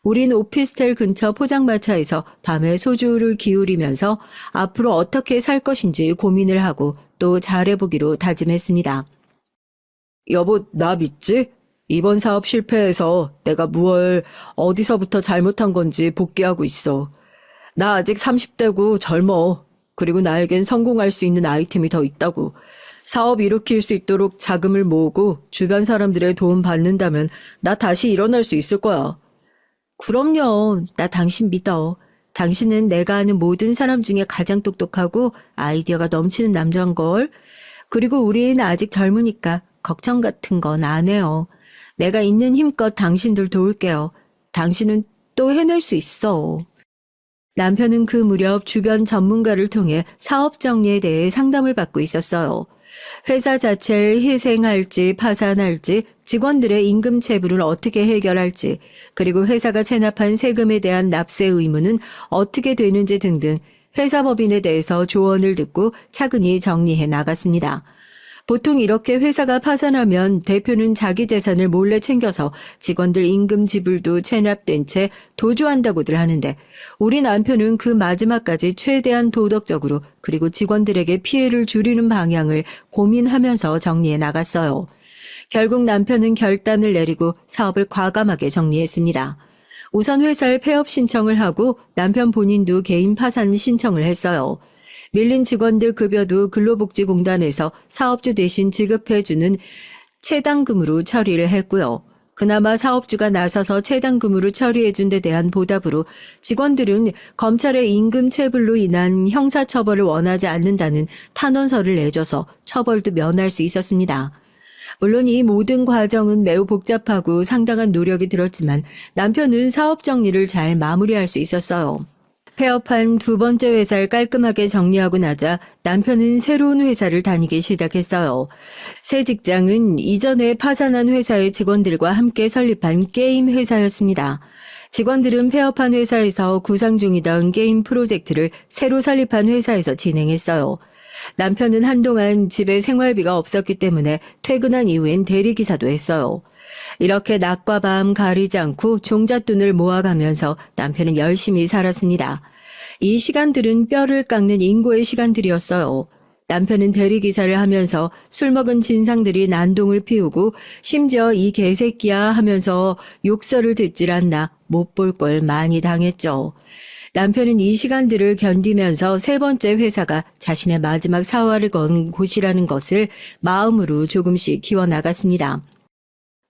우린 오피스텔 근처 포장마차에서 밤에 소주를 기울이면서 앞으로 어떻게 살 것인지 고민을 하고 또 잘해보기로 다짐했습니다. 여보, 나 믿지? 이번 사업 실패해서 내가 무얼 어디서부터 잘못한 건지 복귀하고 있어. 나 아직 30대고 젊어. 그리고 나에겐 성공할 수 있는 아이템이 더 있다고. 사업 일으킬 수 있도록 자금을 모으고 주변 사람들의 도움 받는다면 나 다시 일어날 수 있을 거야. 그럼요. 나 당신 믿어. 당신은 내가 아는 모든 사람 중에 가장 똑똑하고 아이디어가 넘치는 남자인걸. 그리고 우리는 아직 젊으니까 걱정 같은 건 안 해요. 내가 있는 힘껏 당신들 도울게요. 당신은 또 해낼 수 있어. 남편은 그 무렵 주변 전문가를 통해 사업 정리에 대해 상담을 받고 있었어요. 회사 자체를 희생할지 파산할지, 직원들의 임금 체불을 어떻게 해결할지, 그리고 회사가 체납한 세금에 대한 납세 의무는 어떻게 되는지 등등 회사 법인에 대해서 조언을 듣고 차근히 정리해 나갔습니다. 보통 이렇게 회사가 파산하면 대표는 자기 재산을 몰래 챙겨서 직원들 임금 지불도 체납된 채 도주한다고들 하는데 우리 남편은 그 마지막까지 최대한 도덕적으로 그리고 직원들에게 피해를 줄이는 방향을 고민하면서 정리해 나갔어요. 결국 남편은 결단을 내리고 사업을 과감하게 정리했습니다. 우선 회사에 폐업 신청을 하고 남편 본인도 개인 파산 신청을 했어요. 밀린 직원들 급여도 근로복지공단에서 사업주 대신 지급해주는 채당금으로 처리를 했고요. 그나마 사업주가 나서서 채당금으로 처리해준 데 대한 보답으로 직원들은 검찰의 임금 체불로 인한 형사처벌을 원하지 않는다는 탄원서를 내줘서 처벌도 면할 수 있었습니다. 물론 이 모든 과정은 매우 복잡하고 상당한 노력이 들었지만 남편은 사업 정리를 잘 마무리할 수 있었어요. 폐업한 두 번째 회사를 깔끔하게 정리하고 나자 남편은 새로운 회사를 다니기 시작했어요. 새 직장은 이전에 파산한 회사의 직원들과 함께 설립한 게임 회사였습니다. 직원들은 폐업한 회사에서 구상 중이던 게임 프로젝트를 새로 설립한 회사에서 진행했어요. 남편은 한동안 집에 생활비가 없었기 때문에 퇴근한 이후엔 대리기사도 했어요. 이렇게 낮과 밤 가리지 않고 종잣돈을 모아가면서 남편은 열심히 살았습니다. 이 시간들은 뼈를 깎는 인고의 시간들이었어요. 남편은 대리기사를 하면서 술 먹은 진상들이 난동을 피우고 심지어 이 개새끼야 하면서 욕설을 듣질 않나 못 볼 걸 많이 당했죠. 남편은 이 시간들을 견디면서 세 번째 회사가 자신의 마지막 사활을 건 곳이라는 것을 마음으로 조금씩 키워나갔습니다.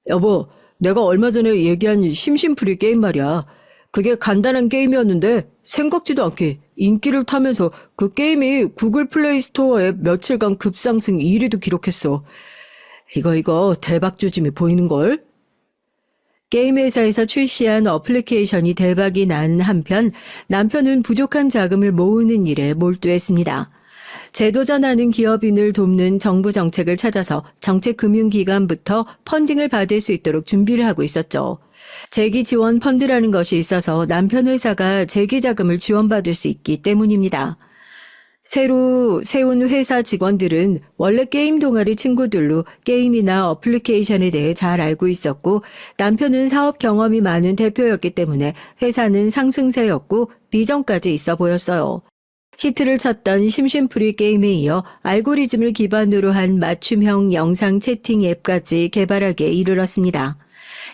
여보, 내가 얼마 전에 얘기한 심심풀이 게임 말이야. 그게 간단한 게임이었는데 생각지도 않게 인기를 타면서 그 게임이 구글 플레이 스토어에 며칠간 급상승 1위도 기록했어. 이거 대박 조짐이 보이는걸? 게임 회사에서 출시한 어플리케이션이 대박이 난 한편 남편은 부족한 자금을 모으는 일에 몰두했습니다. 재도전하는 기업인을 돕는 정부 정책을 찾아서 정책금융기관부터 펀딩을 받을 수 있도록 준비를 하고 있었죠. 재기지원 펀드라는 것이 있어서 남편 회사가 재기자금을 지원받을 수 있기 때문입니다. 새로 세운 회사 직원들은 원래 게임 동아리 친구들로 게임이나 어플리케이션에 대해 잘 알고 있었고 남편은 사업 경험이 많은 대표였기 때문에 회사는 상승세였고 비전까지 있어 보였어요. 히트를 쳤던 심심풀이 게임에 이어 알고리즘을 기반으로 한 맞춤형 영상 채팅 앱까지 개발하기에 이르렀습니다.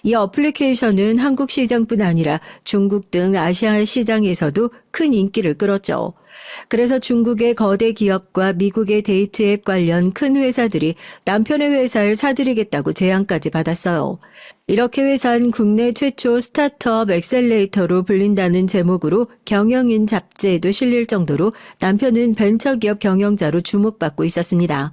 이 어플리케이션은 한국 시장뿐 아니라 중국 등 아시아 시장에서도 큰 인기를 끌었죠. 그래서 중국의 거대 기업과 미국의 데이트 앱 관련 큰 회사들이 남편의 회사를 사들이겠다고 제안까지 받았어요. 이렇게 회사는 국내 최초 스타트업 엑셀레이터로 불린다는 제목으로 경영인 잡지에도 실릴 정도로 남편은 벤처기업 경영자로 주목받고 있었습니다.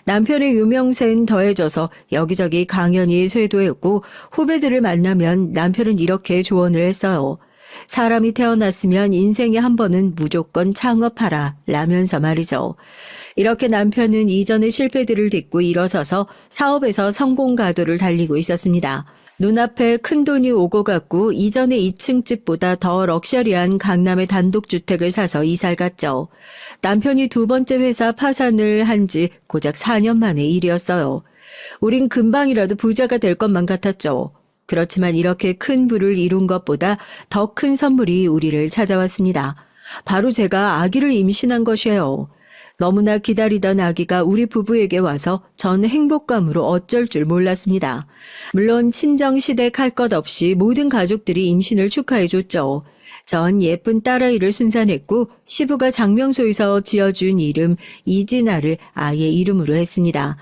남편의 유명세는 더해져서 여기저기 강연이 쇄도했고 후배들을 만나면 남편은 이렇게 조언을 했어요. 사람이 태어났으면 인생에 한 번은 무조건 창업하라 라면서 말이죠. 이렇게 남편은 이전의 실패들을 딛고 일어서서 사업에서 성공 가도를 달리고 있었습니다. 눈앞에 큰돈이 오고 갔고 이전의 2층 집보다 더 럭셔리한 강남의 단독주택을 사서 이사를 갔죠. 남편이 두 번째 회사 파산을 한 지 고작 4년 만의 일이었어요. 우린 금방이라도 부자가 될 것만 같았죠. 그렇지만 이렇게 큰 부를 이룬 것보다 더 큰 선물이 우리를 찾아왔습니다. 바로 제가 아기를 임신한 것이에요. 너무나 기다리던 아기가 우리 부부에게 와서 전 행복감으로 어쩔 줄 몰랐습니다. 물론 친정시댁 할 것 없이 모든 가족들이 임신을 축하해줬죠. 전 예쁜 딸아이를 순산했고 시부가 장명소에서 지어준 이름 이진아를 아이의 이름으로 했습니다.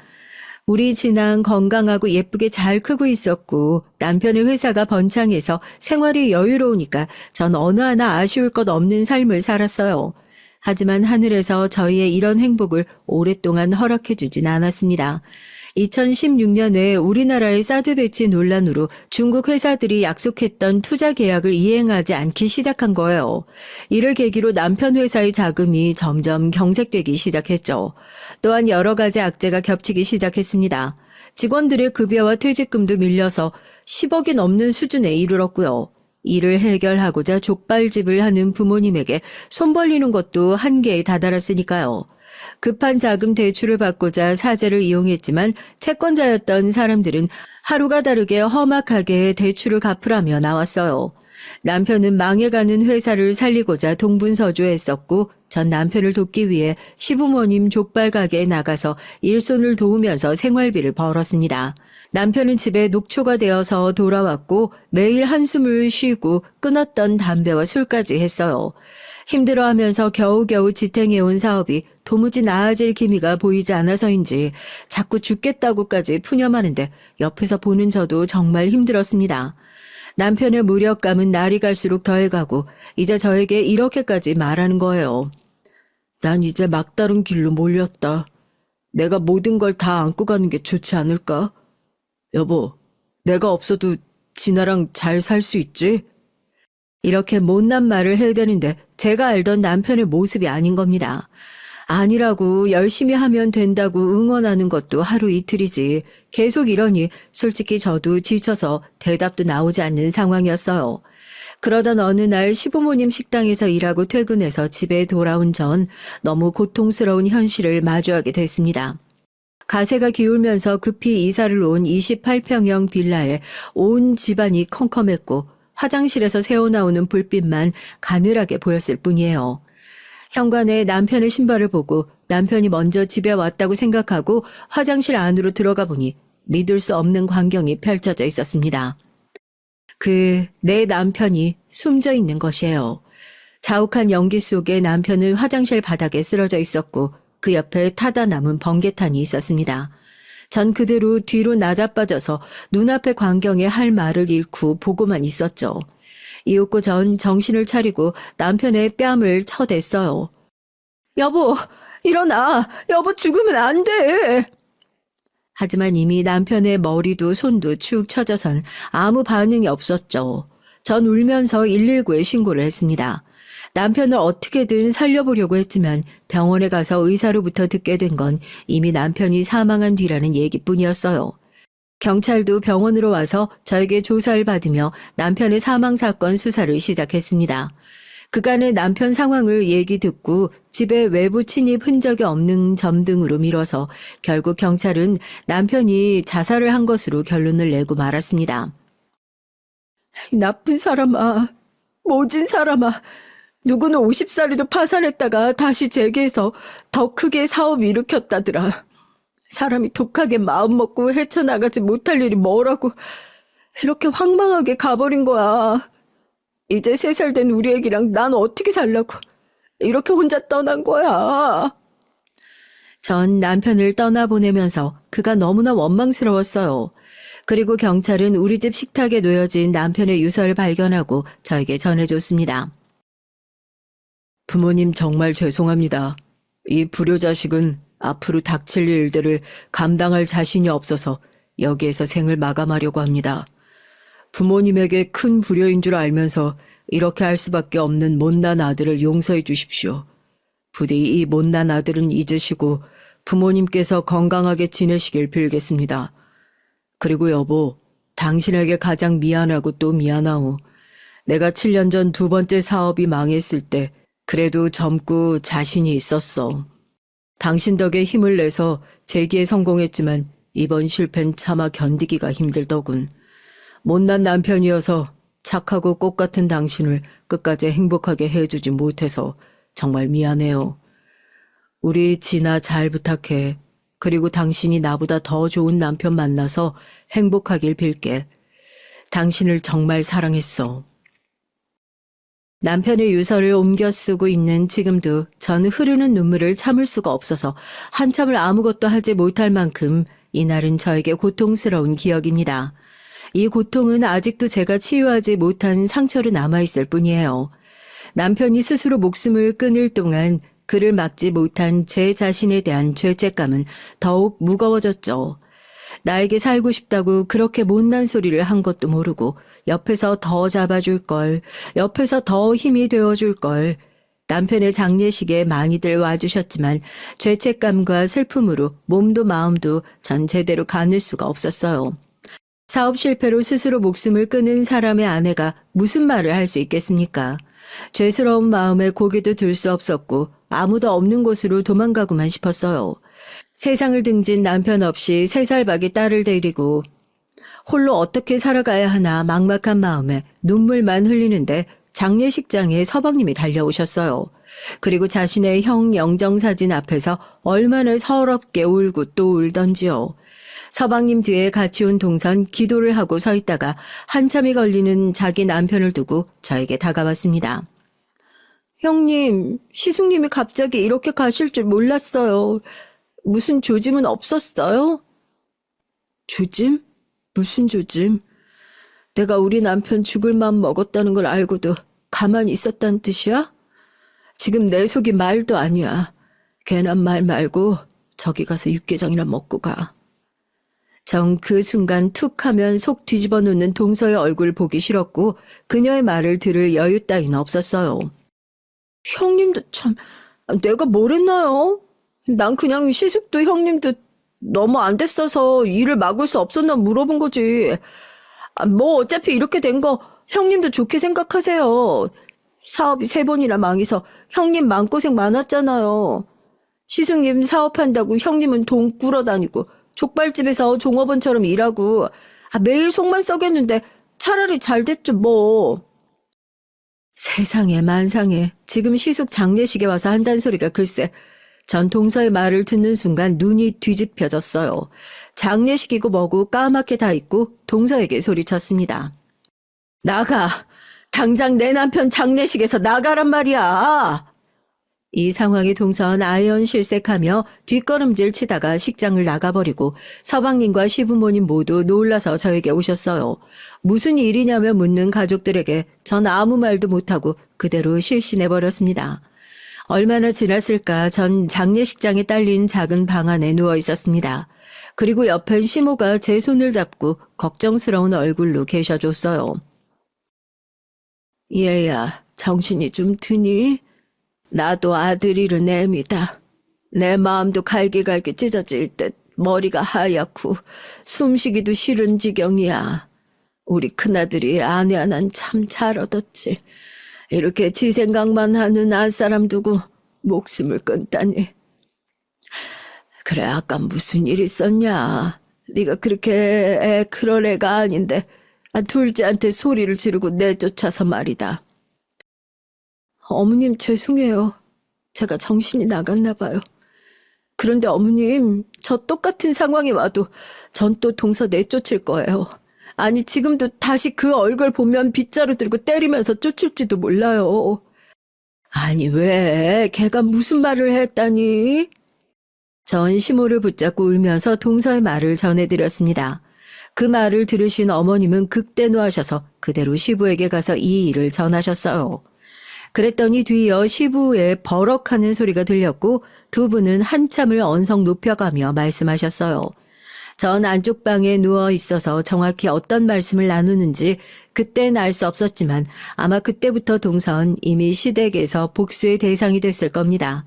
우리 진아는 건강하고 예쁘게 잘 크고 있었고 남편의 회사가 번창해서 생활이 여유로우니까 전 어느 하나 아쉬울 것 없는 삶을 살았어요. 하지만 하늘에서 저희의 이런 행복을 오랫동안 허락해주진 않았습니다. 2016년에 우리나라의 사드 배치 논란으로 중국 회사들이 약속했던 투자 계약을 이행하지 않기 시작한 거예요. 이를 계기로 남편 회사의 자금이 점점 경색되기 시작했죠. 또한 여러 가지 악재가 겹치기 시작했습니다. 직원들의 급여와 퇴직금도 밀려서 10억이 넘는 수준에 이르렀고요. 이를 해결하고자 족발집을 하는 부모님에게 손 벌리는 것도 한계에 다다랐으니까요. 급한 자금 대출을 받고자 사재를 이용했지만 채권자였던 사람들은 하루가 다르게 험악하게 대출을 갚으라며 나왔어요. 남편은 망해가는 회사를 살리고자 동분서주했었고 전 남편을 돕기 위해 시부모님 족발 가게에 나가서 일손을 도우면서 생활비를 벌었습니다. 남편은 집에 녹초가 되어서 돌아왔고 매일 한숨을 쉬고 끊었던 담배와 술까지 했어요. 힘들어하면서 겨우겨우 지탱해온 사업이 도무지 나아질 기미가 보이지 않아서인지 자꾸 죽겠다고까지 푸념하는데 옆에서 보는 저도 정말 힘들었습니다. 남편의 무력감은 날이 갈수록 더해가고 이제 저에게 이렇게까지 말하는 거예요. 난 이제 막다른 길로 몰렸다. 내가 모든 걸 다 안고 가는 게 좋지 않을까? 여보, 내가 없어도 진아랑 잘 살 수 있지? 이렇게 못난 말을 해대는데 제가 알던 남편의 모습이 아닌 겁니다. 아니라고 열심히 하면 된다고 응원하는 것도 하루 이틀이지. 계속 이러니 솔직히 저도 지쳐서 대답도 나오지 않는 상황이었어요. 그러던 어느 날 시부모님 식당에서 일하고 퇴근해서 집에 돌아온 전 너무 고통스러운 현실을 마주하게 됐습니다. 가세가 기울면서 급히 이사를 온 28평형 빌라에 온 집안이 컴컴했고 화장실에서 새어나오는 불빛만 가늘하게 보였을 뿐이에요. 현관에 남편의 신발을 보고 남편이 먼저 집에 왔다고 생각하고 화장실 안으로 들어가 보니 믿을 수 없는 광경이 펼쳐져 있었습니다. 내 남편이 숨져 있는 것이에요. 자욱한 연기 속에 남편은 화장실 바닥에 쓰러져 있었고 그 옆에 타다 남은 번개탄이 있었습니다. 전 그대로 뒤로 나자빠져서 눈앞의 광경에 할 말을 잃고 보고만 있었죠. 이윽고 전 정신을 차리고 남편의 뺨을 쳐댔어요. 여보, 일어나. 여보 죽으면 안 돼. 하지만 이미 남편의 머리도 손도 축 처져선 아무 반응이 없었죠. 전 울면서 119에 신고를 했습니다. 남편을 어떻게든 살려보려고 했지만 병원에 가서 의사로부터 듣게 된 건 이미 남편이 사망한 뒤라는 얘기뿐이었어요. 경찰도 병원으로 와서 저에게 조사를 받으며 남편의 사망 사건 수사를 시작했습니다. 그간의 남편 상황을 얘기 듣고 집에 외부 침입 흔적이 없는 점 등으로 미뤄서 결국 경찰은 남편이 자살을 한 것으로 결론을 내고 말았습니다. 나쁜 사람아, 모진 사람아, 누구는 50살에도 파산했다가 다시 재기해서 더 크게 사업 일으켰다더라. 사람이 독하게 마음먹고 헤쳐나가지 못할 일이 뭐라고 이렇게 황망하게 가버린 거야. 이제 3살 된 우리 애기랑 난 어떻게 살라고 이렇게 혼자 떠난 거야. 전 남편을 떠나보내면서 그가 너무나 원망스러웠어요. 그리고 경찰은 우리 집 식탁에 놓여진 남편의 유서를 발견하고 저에게 전해줬습니다. 부모님 정말 죄송합니다. 이 불효자식은 앞으로 닥칠 일들을 감당할 자신이 없어서 여기에서 생을 마감하려고 합니다. 부모님에게 큰 불효인 줄 알면서 이렇게 할 수밖에 없는 못난 아들을 용서해 주십시오. 부디 이 못난 아들은 잊으시고 부모님께서 건강하게 지내시길 빌겠습니다. 그리고 여보, 당신에게 가장 미안하고 또 미안하오. 내가 7년 전 2번째 사업이 망했을 때 그래도 젊고 자신이 있었어. 당신 덕에 힘을 내서 재기에 성공했지만 이번 실패는 차마 견디기가 힘들더군. 못난 남편이어서 착하고 꽃 같은 당신을 끝까지 행복하게 해주지 못해서 정말 미안해요. 우리 진아 잘 부탁해. 그리고 당신이 나보다 더 좋은 남편 만나서 행복하길 빌게. 당신을 정말 사랑했어. 남편의 유서를 옮겨 쓰고 있는 지금도 저는 흐르는 눈물을 참을 수가 없어서 한참을 아무것도 하지 못할 만큼 이날은 저에게 고통스러운 기억입니다. 이 고통은 아직도 제가 치유하지 못한 상처로 남아있을 뿐이에요. 남편이 스스로 목숨을 끊을 동안 그를 막지 못한 제 자신에 대한 죄책감은 더욱 무거워졌죠. 나에게 살고 싶다고 그렇게 못난 소리를 한 것도 모르고 옆에서 더 잡아줄 걸, 옆에서 더 힘이 되어줄 걸. 남편의 장례식에 많이들 와주셨지만 죄책감과 슬픔으로 몸도 마음도 전 제대로 가눌 수가 없었어요. 사업 실패로 스스로 목숨을 끊은 사람의 아내가 무슨 말을 할 수 있겠습니까? 죄스러운 마음에 고개도 들 수 없었고 아무도 없는 곳으로 도망가고만 싶었어요. 세상을 등진 남편 없이 3살 박이 딸을 데리고 홀로 어떻게 살아가야 하나 막막한 마음에 눈물만 흘리는데 장례식장에 서방님이 달려오셨어요. 그리고 자신의 형 영정사진 앞에서 얼마나 서럽게 울고 또 울던지요. 서방님 뒤에 같이 온 동선 기도를 하고 서 있다가 한참이 걸리는 자기 남편을 두고 저에게 다가왔습니다. 형님, 시숙님이 갑자기 이렇게 가실 줄 몰랐어요. 무슨 조짐은 없었어요? 조짐? 무슨 조짐? 내가 우리 남편 죽을 마음 먹었다는 걸 알고도 가만히 있었다는 뜻이야? 지금 내 속이 말도 아니야. 괜한 말 말고 저기 가서 육개장이나 먹고 가. 정 그 순간 툭 하면 속 뒤집어 놓는 동서의 얼굴 보기 싫었고 그녀의 말을 들을 여유 따위는 없었어요. 형님도 참, 내가 뭘 했나요? 난 그냥 시숙도 형님도 너무 안 됐어서 일을 막을 수 없었나 물어본 거지. 뭐 어차피 이렇게 된 거 형님도 좋게 생각하세요. 사업이 3번이나 망해서 형님 마음고생 많았잖아요. 시숙님 사업한다고 형님은 돈 꾸러다니고 족발집에서 종업원처럼 일하고 매일 속만 썩였는데 차라리 잘 됐죠 뭐. 세상에 만상에 지금 시숙 장례식에 와서 한다는 소리가 글쎄. 전 동서의 말을 듣는 순간 눈이 뒤집혀졌어요. 장례식이고 뭐고 까맣게 다 잊고 동서에게 소리쳤습니다. 나가! 당장 내 남편 장례식에서 나가란 말이야! 이 상황에 동선 아연실색하며 뒷걸음질 치다가 식장을 나가버리고 서방님과 시부모님 모두 놀라서 저에게 오셨어요. 무슨 일이냐며 묻는 가족들에게 전 아무 말도 못하고 그대로 실신해버렸습니다. 얼마나 지났을까 전 장례식장에 딸린 작은 방 안에 누워 있었습니다. 그리고 옆엔 시모가 제 손을 잡고 걱정스러운 얼굴로 계셔줬어요. 얘야, 정신이 좀 드니? 나도 아들 잃은 애입니다. 내 마음도 갈기갈기 찢어질 듯 머리가 하얗고 숨쉬기도 싫은 지경이야. 우리 큰아들이 아내 하나는 참 잘 얻었지. 이렇게 지 생각만 하는 안사람 두고 목숨을 끊다니. 그래, 아까 무슨 일 있었냐? 네가 그렇게 그럴 애가 아닌데 둘째한테 소리를 지르고 내쫓아서 말이다. 어머님 죄송해요. 제가 정신이 나갔나 봐요. 그런데 어머님, 저 똑같은 상황이 와도 전 또 동서 내쫓을 거예요. 아니 지금도 다시 그 얼굴 보면 빗자루 들고 때리면서 쫓을지도 몰라요. 아니 왜? 걔가 무슨 말을 했다니? 전 시모를 붙잡고 울면서 동서의 말을 전해드렸습니다. 그 말을 들으신 어머님은 극대노하셔서 그대로 시부에게 가서 이 일을 전하셨어요. 그랬더니 뒤이어 시부의 버럭하는 소리가 들렸고 두 분은 한참을 언성 높여가며 말씀하셨어요. 전 안쪽 방에 누워 있어서 정확히 어떤 말씀을 나누는지 그땐 알 수 없었지만 아마 그때부터 동선 이미 시댁에서 복수의 대상이 됐을 겁니다.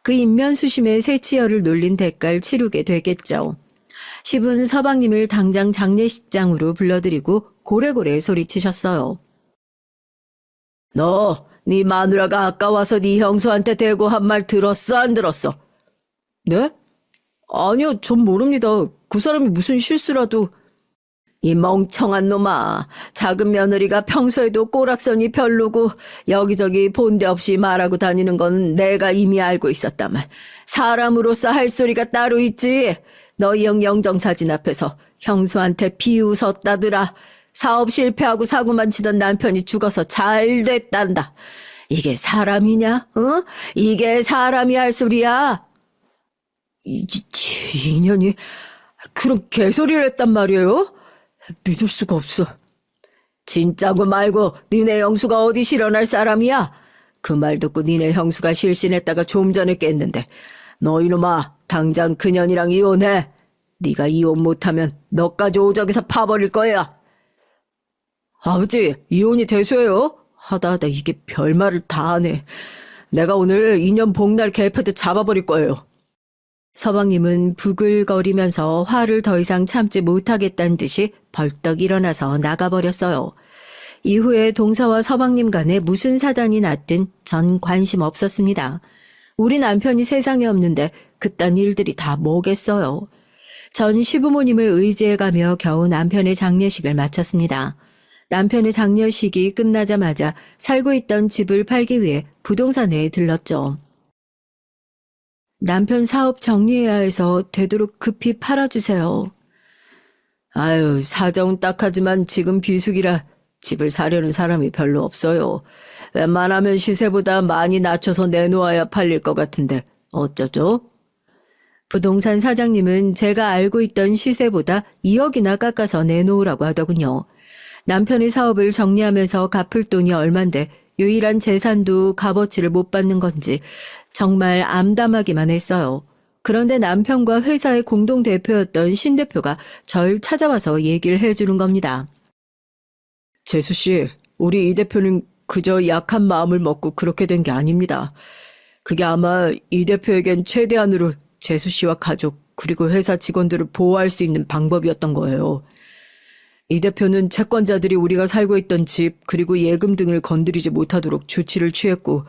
그 인면수심의 새치열을 놀린 대가를 치르게 되겠죠. 시부는 서방님을 당장 장례식장으로 불러들이고 고래고래 소리치셨어요. 너, 네 마누라가 아까 와서 네 형수한테 대고 한 말 들었어, 안 들었어? 네? 아니요, 전 모릅니다. 그 사람이 무슨 실수라도. 이 멍청한 놈아. 작은 며느리가 평소에도 꼬락선이 별로고 여기저기 본데 없이 말하고 다니는 건 내가 이미 알고 있었다만 사람으로서 할 소리가 따로 있지. 너희 형 영정사진 앞에서 형수한테 비웃었다더라. 사업 실패하고 사고만 치던 남편이 죽어서 잘 됐단다. 이게 사람이냐? 어? 이게 사람이 할 소리야? 인연이 그런 개소리를 했단 말이에요? 믿을 수가 없어. 진짜고 말고 니네 형수가 어디 실현할 사람이야? 그 말 듣고 니네 형수가 실신했다가 좀 전에 깼는데 너 이놈아 당장 그년이랑 이혼해. 네가 이혼 못하면 너까지 오적에서 파버릴 거야. 아버지, 이혼이 대수예요? 하다 이게 별말을 다 하네. 내가 오늘 인연 복날 개패드 잡아버릴 거예요. 서방님은 부글거리면서 화를 더 이상 참지 못하겠다는 듯이 벌떡 일어나서 나가버렸어요. 이후에 동서와 서방님 간에 무슨 사단이 났든 전 관심 없었습니다. 우리 남편이 세상에 없는데 그딴 일들이 다 뭐겠어요. 전 시부모님을 의지해가며 겨우 남편의 장례식을 마쳤습니다. 남편의 장례식이 끝나자마자 살고 있던 집을 팔기 위해 부동산에 들렀죠. 남편 사업 정리해야 해서 되도록 급히 팔아주세요. 아유, 사정은 딱하지만 지금 비수기라 집을 사려는 사람이 별로 없어요. 웬만하면 시세보다 많이 낮춰서 내놓아야 팔릴 것 같은데 어쩌죠? 부동산 사장님은 제가 알고 있던 시세보다 2억이나 깎아서 내놓으라고 하더군요. 남편의 사업을 정리하면서 갚을 돈이 얼만데 유일한 재산도 값어치를 못 받는 건지 정말 암담하기만 했어요. 그런데 남편과 회사의 공동대표였던 신 대표가 절 찾아와서 얘기를 해주는 겁니다. 재수 씨, 우리 이 대표는 그저 약한 마음을 먹고 그렇게 된 게 아닙니다. 그게 아마 이 대표에겐 최대한으로 재수 씨와 가족 그리고 회사 직원들을 보호할 수 있는 방법이었던 거예요. 이 대표는 채권자들이 우리가 살고 있던 집 그리고 예금 등을 건드리지 못하도록 조치를 취했고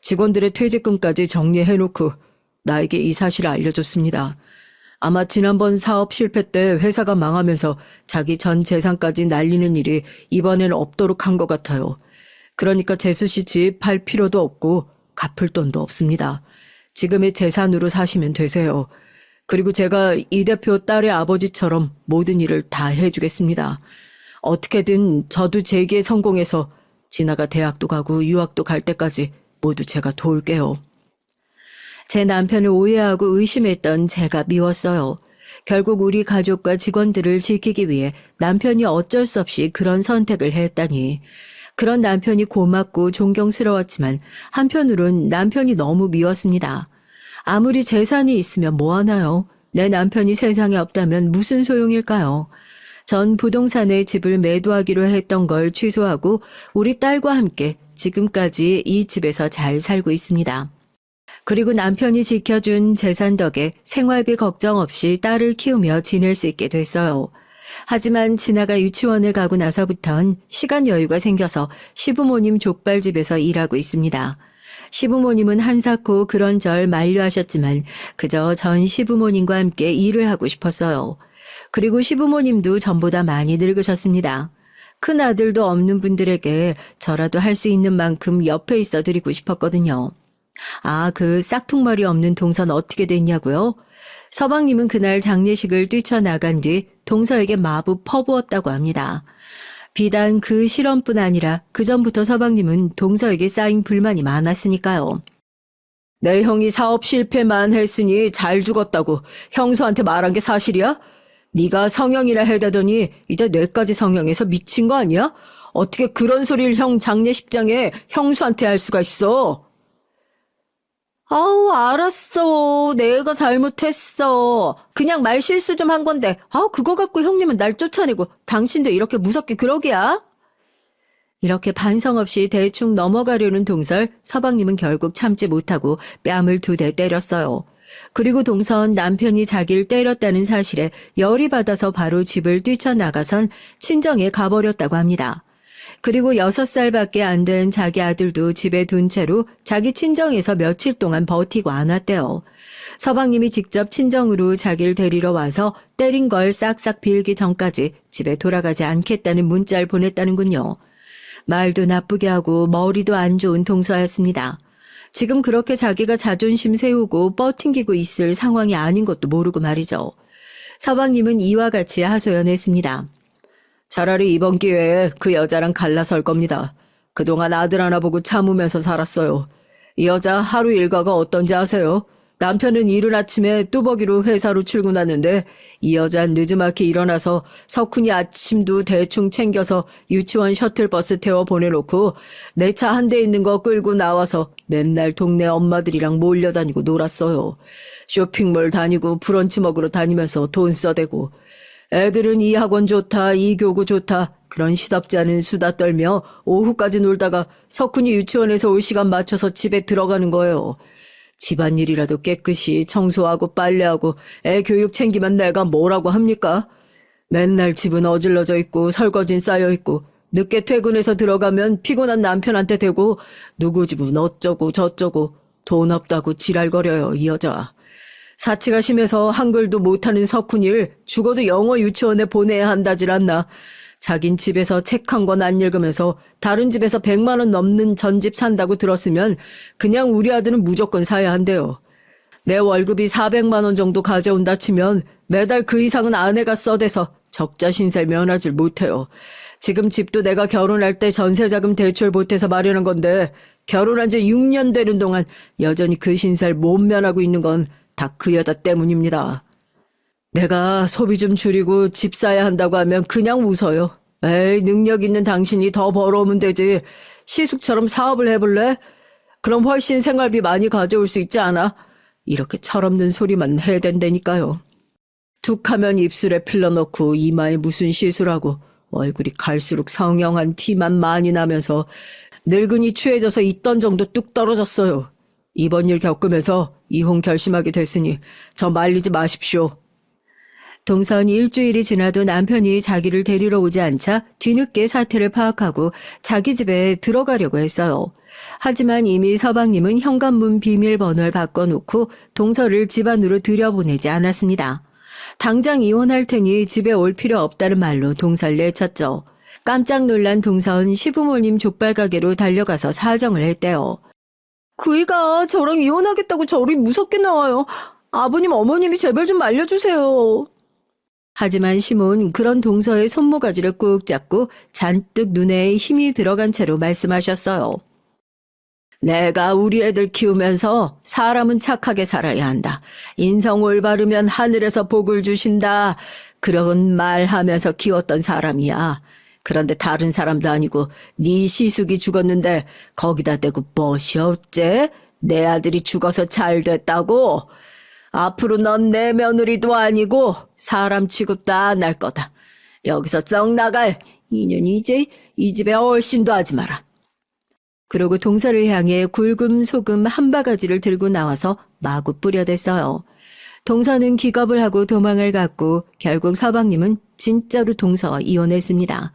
직원들의 퇴직금까지 정리해놓고 나에게 이 사실을 알려줬습니다. 아마 지난번 사업 실패 때 회사가 망하면서 자기 전 재산까지 날리는 일이 이번에는 없도록 한 것 같아요. 그러니까 재수 씨 집 팔 필요도 없고 갚을 돈도 없습니다. 지금의 재산으로 사시면 되세요. 그리고 제가 이 대표 딸의 아버지처럼 모든 일을 다 해주겠습니다. 어떻게든 저도 재기에 성공해서 진아가 대학도 가고 유학도 갈 때까지 모두 제가 도울게요. 제 남편을 오해하고 의심했던 제가 미웠어요. 결국 우리 가족과 직원들을 지키기 위해 남편이 어쩔 수 없이 그런 선택을 했다니. 그런 남편이 고맙고 존경스러웠지만 한편으론 남편이 너무 미웠습니다. 아무리 재산이 있으면 뭐하나요? 내 남편이 세상에 없다면 무슨 소용일까요? 전 부동산에 집을 매도하기로 했던 걸 취소하고 우리 딸과 함께 지금까지 이 집에서 잘 살고 있습니다. 그리고 남편이 지켜준 재산 덕에 생활비 걱정 없이 딸을 키우며 지낼 수 있게 됐어요. 하지만 진아가 유치원을 가고 나서부턴 시간 여유가 생겨서 시부모님 족발집에서 일하고 있습니다. 시부모님은 한사코 그런절 만류하셨지만 그저 전 시부모님과 함께 일을 하고 싶었어요. 그리고 시부모님도 전보다 많이 늙으셨습니다. 큰 아들도 없는 분들에게 저라도 할 수 있는 만큼 옆에 있어 드리고 싶었거든요. 아, 그 싹퉁머리 없는 동선 어떻게 됐냐고요? 서방님은 그날 장례식을 뛰쳐나간 뒤 동서에게 마구 퍼부었다고 합니다. 비단 그 실언뿐 아니라 그전부터 서방님은 동서에게 쌓인 불만이 많았으니까요. 내 형이 사업 실패만 했으니 잘 죽었다고 형수한테 말한 게 사실이야? 네가 성형이라 해대더니 이제 뇌까지 성형해서 미친 거 아니야? 어떻게 그런 소리를 형 장례식장에 형수한테 할 수가 있어? 아우, 알았어. 내가 잘못했어. 그냥 말실수 좀 한 건데. 그거 갖고 형님은 날 쫓아내고 당신도 이렇게 무섭게 그러기야? 이렇게 반성 없이 대충 넘어가려는 동설, 서방님은 결국 참지 못하고 뺨을 2대 때렸어요. 그리고 동선 남편이 자기를 때렸다는 사실에 열이 받아서 바로 집을 뛰쳐나가선 친정에 가버렸다고 합니다. 그리고 6살밖에 안 된 자기 아들도 집에 둔 채로 자기 친정에서 며칠 동안 버티고 안 왔대요. 서방님이 직접 친정으로 자기를 데리러 와서 때린 걸 싹싹 빌기 전까지 집에 돌아가지 않겠다는 문자를 보냈다는군요. 말도 나쁘게 하고 머리도 안 좋은 동서였습니다. 지금 그렇게 자기가 자존심 세우고 뻗팅기고 있을 상황이 아닌 것도 모르고 말이죠. 서방님은 이와 같이 하소연했습니다. 차라리 이번 기회에 그 여자랑 갈라설 겁니다. 그동안 아들 하나 보고 참으면서 살았어요. 이 여자 하루 일과가 어떤지 아세요? 남편은 이른 아침에 뚜벅이로 회사로 출근하는데 이 여자는 늦지막히 일어나서 석훈이 아침도 대충 챙겨서 유치원 셔틀버스 태워 보내놓고 내 차 한 대 있는 거 끌고 나와서 맨날 동네 엄마들이랑 몰려다니고 놀았어요. 쇼핑몰 다니고 브런치 먹으러 다니면서 돈 써대고 애들은 이 학원 좋다, 이 교구 좋다 그런 시답지 않은 수다 떨며 오후까지 놀다가 석훈이 유치원에서 올 시간 맞춰서 집에 들어가는 거예요. 집안일이라도 깨끗이 청소하고 빨래하고 애 교육 챙기면 내가 뭐라고 합니까? 맨날 집은 어질러져 있고 설거진 쌓여 있고 늦게 퇴근해서 들어가면 피곤한 남편한테 대고 누구 집은 어쩌고 저쩌고 돈 없다고 지랄거려요, 이 여자. 사치가 심해서 한글도 못하는 석훈이를 죽어도 영어 유치원에 보내야 한다질 않나. 자긴 집에서 책 한 권 안 읽으면서 다른 집에서 100만 원 넘는 전집 산다고 들었으면 그냥 우리 아들은 무조건 사야 한대요. 내 월급이 400만 원 정도 가져온다 치면 매달 그 이상은 아내가 써대서 적자 신세 면하질 못해요. 지금 집도 내가 결혼할 때 전세자금 대출 보태서 마련한 건데 결혼한 지 6년 되는 동안 여전히 그 신세를 못 면하고 있는 건 다 그 여자 때문입니다. 내가 소비 좀 줄이고 집 사야 한다고 하면 그냥 웃어요. 에이, 능력 있는 당신이 더 벌어오면 되지. 시숙처럼 사업을 해볼래? 그럼 훨씬 생활비 많이 가져올 수 있지 않아? 이렇게 철없는 소리만 해댄다니까요. 툭하면 입술에 필러넣고 이마에 무슨 시술하고 얼굴이 갈수록 성형한 티만 많이 나면서 늙은이 취해져서 있던 정도 뚝 떨어졌어요. 이번 일 겪으면서 이혼 결심하게 됐으니 저 말리지 마십시오. 동선 일주일이 지나도 남편이 자기를 데리러 오지 않자 뒤늦게 사태를 파악하고 자기 집에 들어가려고 했어요. 하지만 이미 서방님은 현관문 비밀번호를 바꿔놓고 동서를 집 안으로 들여보내지 않았습니다. 당장 이혼할 테니 집에 올 필요 없다는 말로 동서를 내쳤죠. 깜짝 놀란 동서는 시부모님 족발가게로 달려가서 사정을 했대요. 그이가 저랑 이혼하겠다고 저리 무섭게 나와요. 아버님 어머님이 제발 좀 말려주세요. 하지만 시몬 그런 동서의 손모가지를 꾹 잡고 잔뜩 눈에 힘이 들어간 채로 말씀하셨어요. 내가 우리 애들 키우면서 사람은 착하게 살아야 한다. 인성 올바르면 하늘에서 복을 주신다. 그런 말하면서 키웠던 사람이야. 그런데 다른 사람도 아니고 네 시숙이 죽었는데 거기다 대고 멋이 어째? 내 아들이 죽어서 잘 됐다고? 앞으로 넌 내 며느리도 아니고 사람 취급도 안 할 거다. 여기서 썩 나갈. 이년이 이제 이 집에 얼씬도 하지 마라. 그러고 동서를 향해 굵은 소금 한 바가지를 들고 나와서 마구 뿌려댔어요. 동서는 기겁을 하고 도망을 갔고 결국 서방님은 진짜로 동서와 이혼했습니다.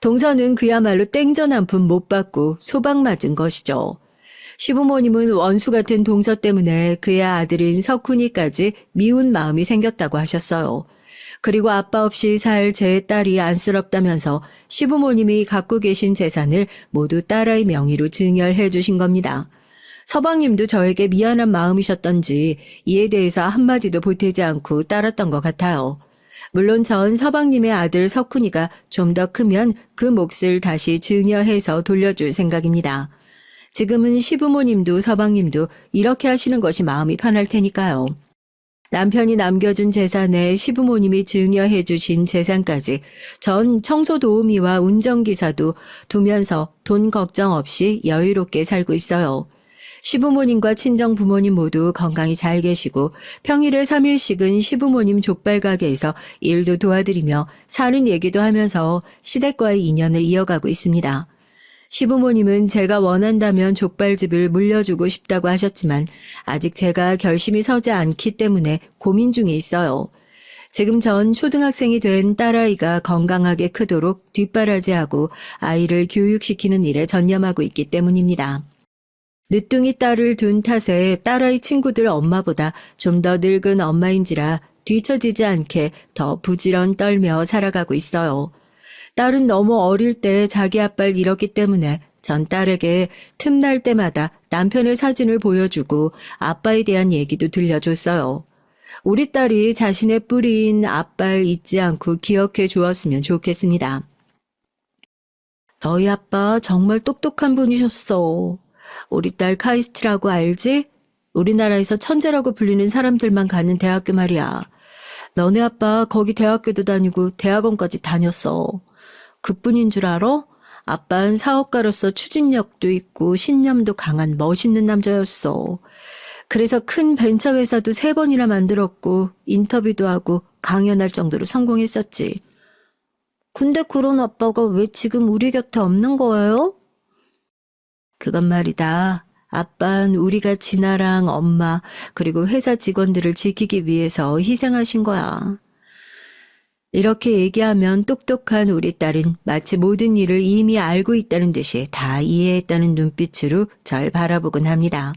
동서는 그야말로 땡전 한 푼 못 받고 소방 맞은 것이죠. 시부모님은 원수 같은 동서 때문에 그의 아들인 석훈이까지 미운 마음이 생겼다고 하셨어요. 그리고 아빠 없이 살 제 딸이 안쓰럽다면서 시부모님이 갖고 계신 재산을 모두 딸아이 명의로 증여해 주신 겁니다. 서방님도 저에게 미안한 마음이셨던지 이에 대해서 한마디도 보태지 않고 따랐던 것 같아요. 물론 전 서방님의 아들 석훈이가 좀 더 크면 그 몫을 다시 증여해서 돌려줄 생각입니다. 지금은 시부모님도 서방님도 이렇게 하시는 것이 마음이 편할 테니까요. 남편이 남겨준 재산에 시부모님이 증여해 주신 재산까지 전 청소도우미와 운전기사도 두면서 돈 걱정 없이 여유롭게 살고 있어요. 시부모님과 친정부모님 모두 건강히 잘 계시고 평일에 3일씩은 시부모님 족발가게에서 일도 도와드리며 사는 얘기도 하면서 시댁과의 인연을 이어가고 있습니다. 시부모님은 제가 원한다면 족발집을 물려주고 싶다고 하셨지만 아직 제가 결심이 서지 않기 때문에 고민 중에 있어요. 지금 전 초등학생이 된 딸아이가 건강하게 크도록 뒷바라지하고 아이를 교육시키는 일에 전념하고 있기 때문입니다. 늦둥이 딸을 둔 탓에 딸아이 친구들 엄마보다 좀 더 늙은 엄마인지라 뒤처지지 않게 더 부지런 떨며 살아가고 있어요. 딸은 너무 어릴 때 자기 아빠를 잃었기 때문에 전 딸에게 틈날 때마다 남편의 사진을 보여주고 아빠에 대한 얘기도 들려줬어요. 우리 딸이 자신의 뿌리인 아빠를 잊지 않고 기억해 주었으면 좋겠습니다. 너희 아빠 정말 똑똑한 분이셨어. 우리 딸 카이스트라고 알지? 우리나라에서 천재라고 불리는 사람들만 가는 대학교 말이야. 너네 아빠 거기 대학교도 다니고 대학원까지 다녔어. 그뿐인 줄 알아? 아빠는 사업가로서 추진력도 있고 신념도 강한 멋있는 남자였어. 그래서 큰 벤처회사도 3번이나 만들었고 인터뷰도 하고 강연할 정도로 성공했었지. 근데 그런 아빠가 왜 지금 우리 곁에 없는 거예요? 그건 말이다. 아빠는 우리가 진아랑 엄마 그리고 회사 직원들을 지키기 위해서 희생하신 거야. 이렇게 얘기하면 똑똑한 우리 딸은 마치 모든 일을 이미 알고 있다는 듯이 다 이해했다는 눈빛으로 절 바라보곤 합니다.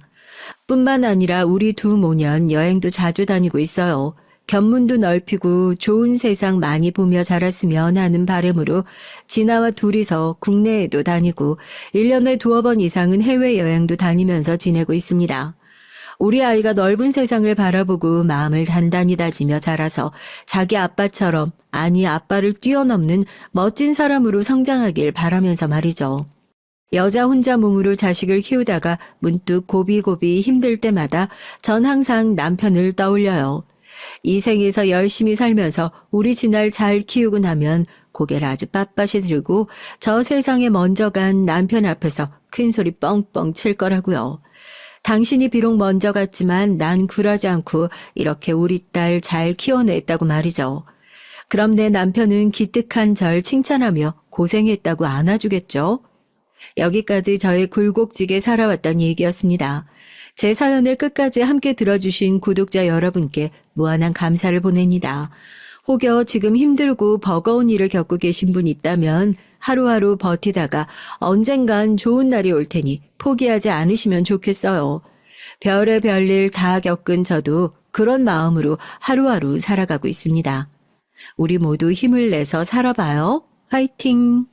뿐만 아니라 우리 두 모년 여행도 자주 다니고 있어요. 견문도 넓히고 좋은 세상 많이 보며 자랐으면 하는 바람으로 진아와 둘이서 국내에도 다니고 1년에 2번 이상은 해외여행도 다니면서 지내고 있습니다. 우리 아이가 넓은 세상을 바라보고 마음을 단단히 다지며 자라서 자기 아빠처럼 아니 아빠를 뛰어넘는 멋진 사람으로 성장하길 바라면서 말이죠. 여자 혼자 몸으로 자식을 키우다가 문득 고비고비 힘들 때마다 전 항상 남편을 떠올려요. 이 생에서 열심히 살면서 우리 진아를 잘 키우고 나면 고개를 아주 빳빳이 들고 저 세상에 먼저 간 남편 앞에서 큰 소리 뻥뻥 칠 거라고요. 당신이 비록 먼저 갔지만 난 굴하지 않고 이렇게 우리 딸 잘 키워냈다고 말이죠. 그럼 내 남편은 기특한 절 칭찬하며 고생했다고 안아주겠죠? 여기까지 저의 굴곡지게 살아왔던 얘기였습니다. 제 사연을 끝까지 함께 들어주신 구독자 여러분께 무한한 감사를 보냅니다. 혹여 지금 힘들고 버거운 일을 겪고 계신 분 있다면 하루하루 버티다가 언젠간 좋은 날이 올 테니 포기하지 않으시면 좋겠어요. 별의 별일 다 겪은 저도 그런 마음으로 하루하루 살아가고 있습니다. 우리 모두 힘을 내서 살아봐요. 화이팅!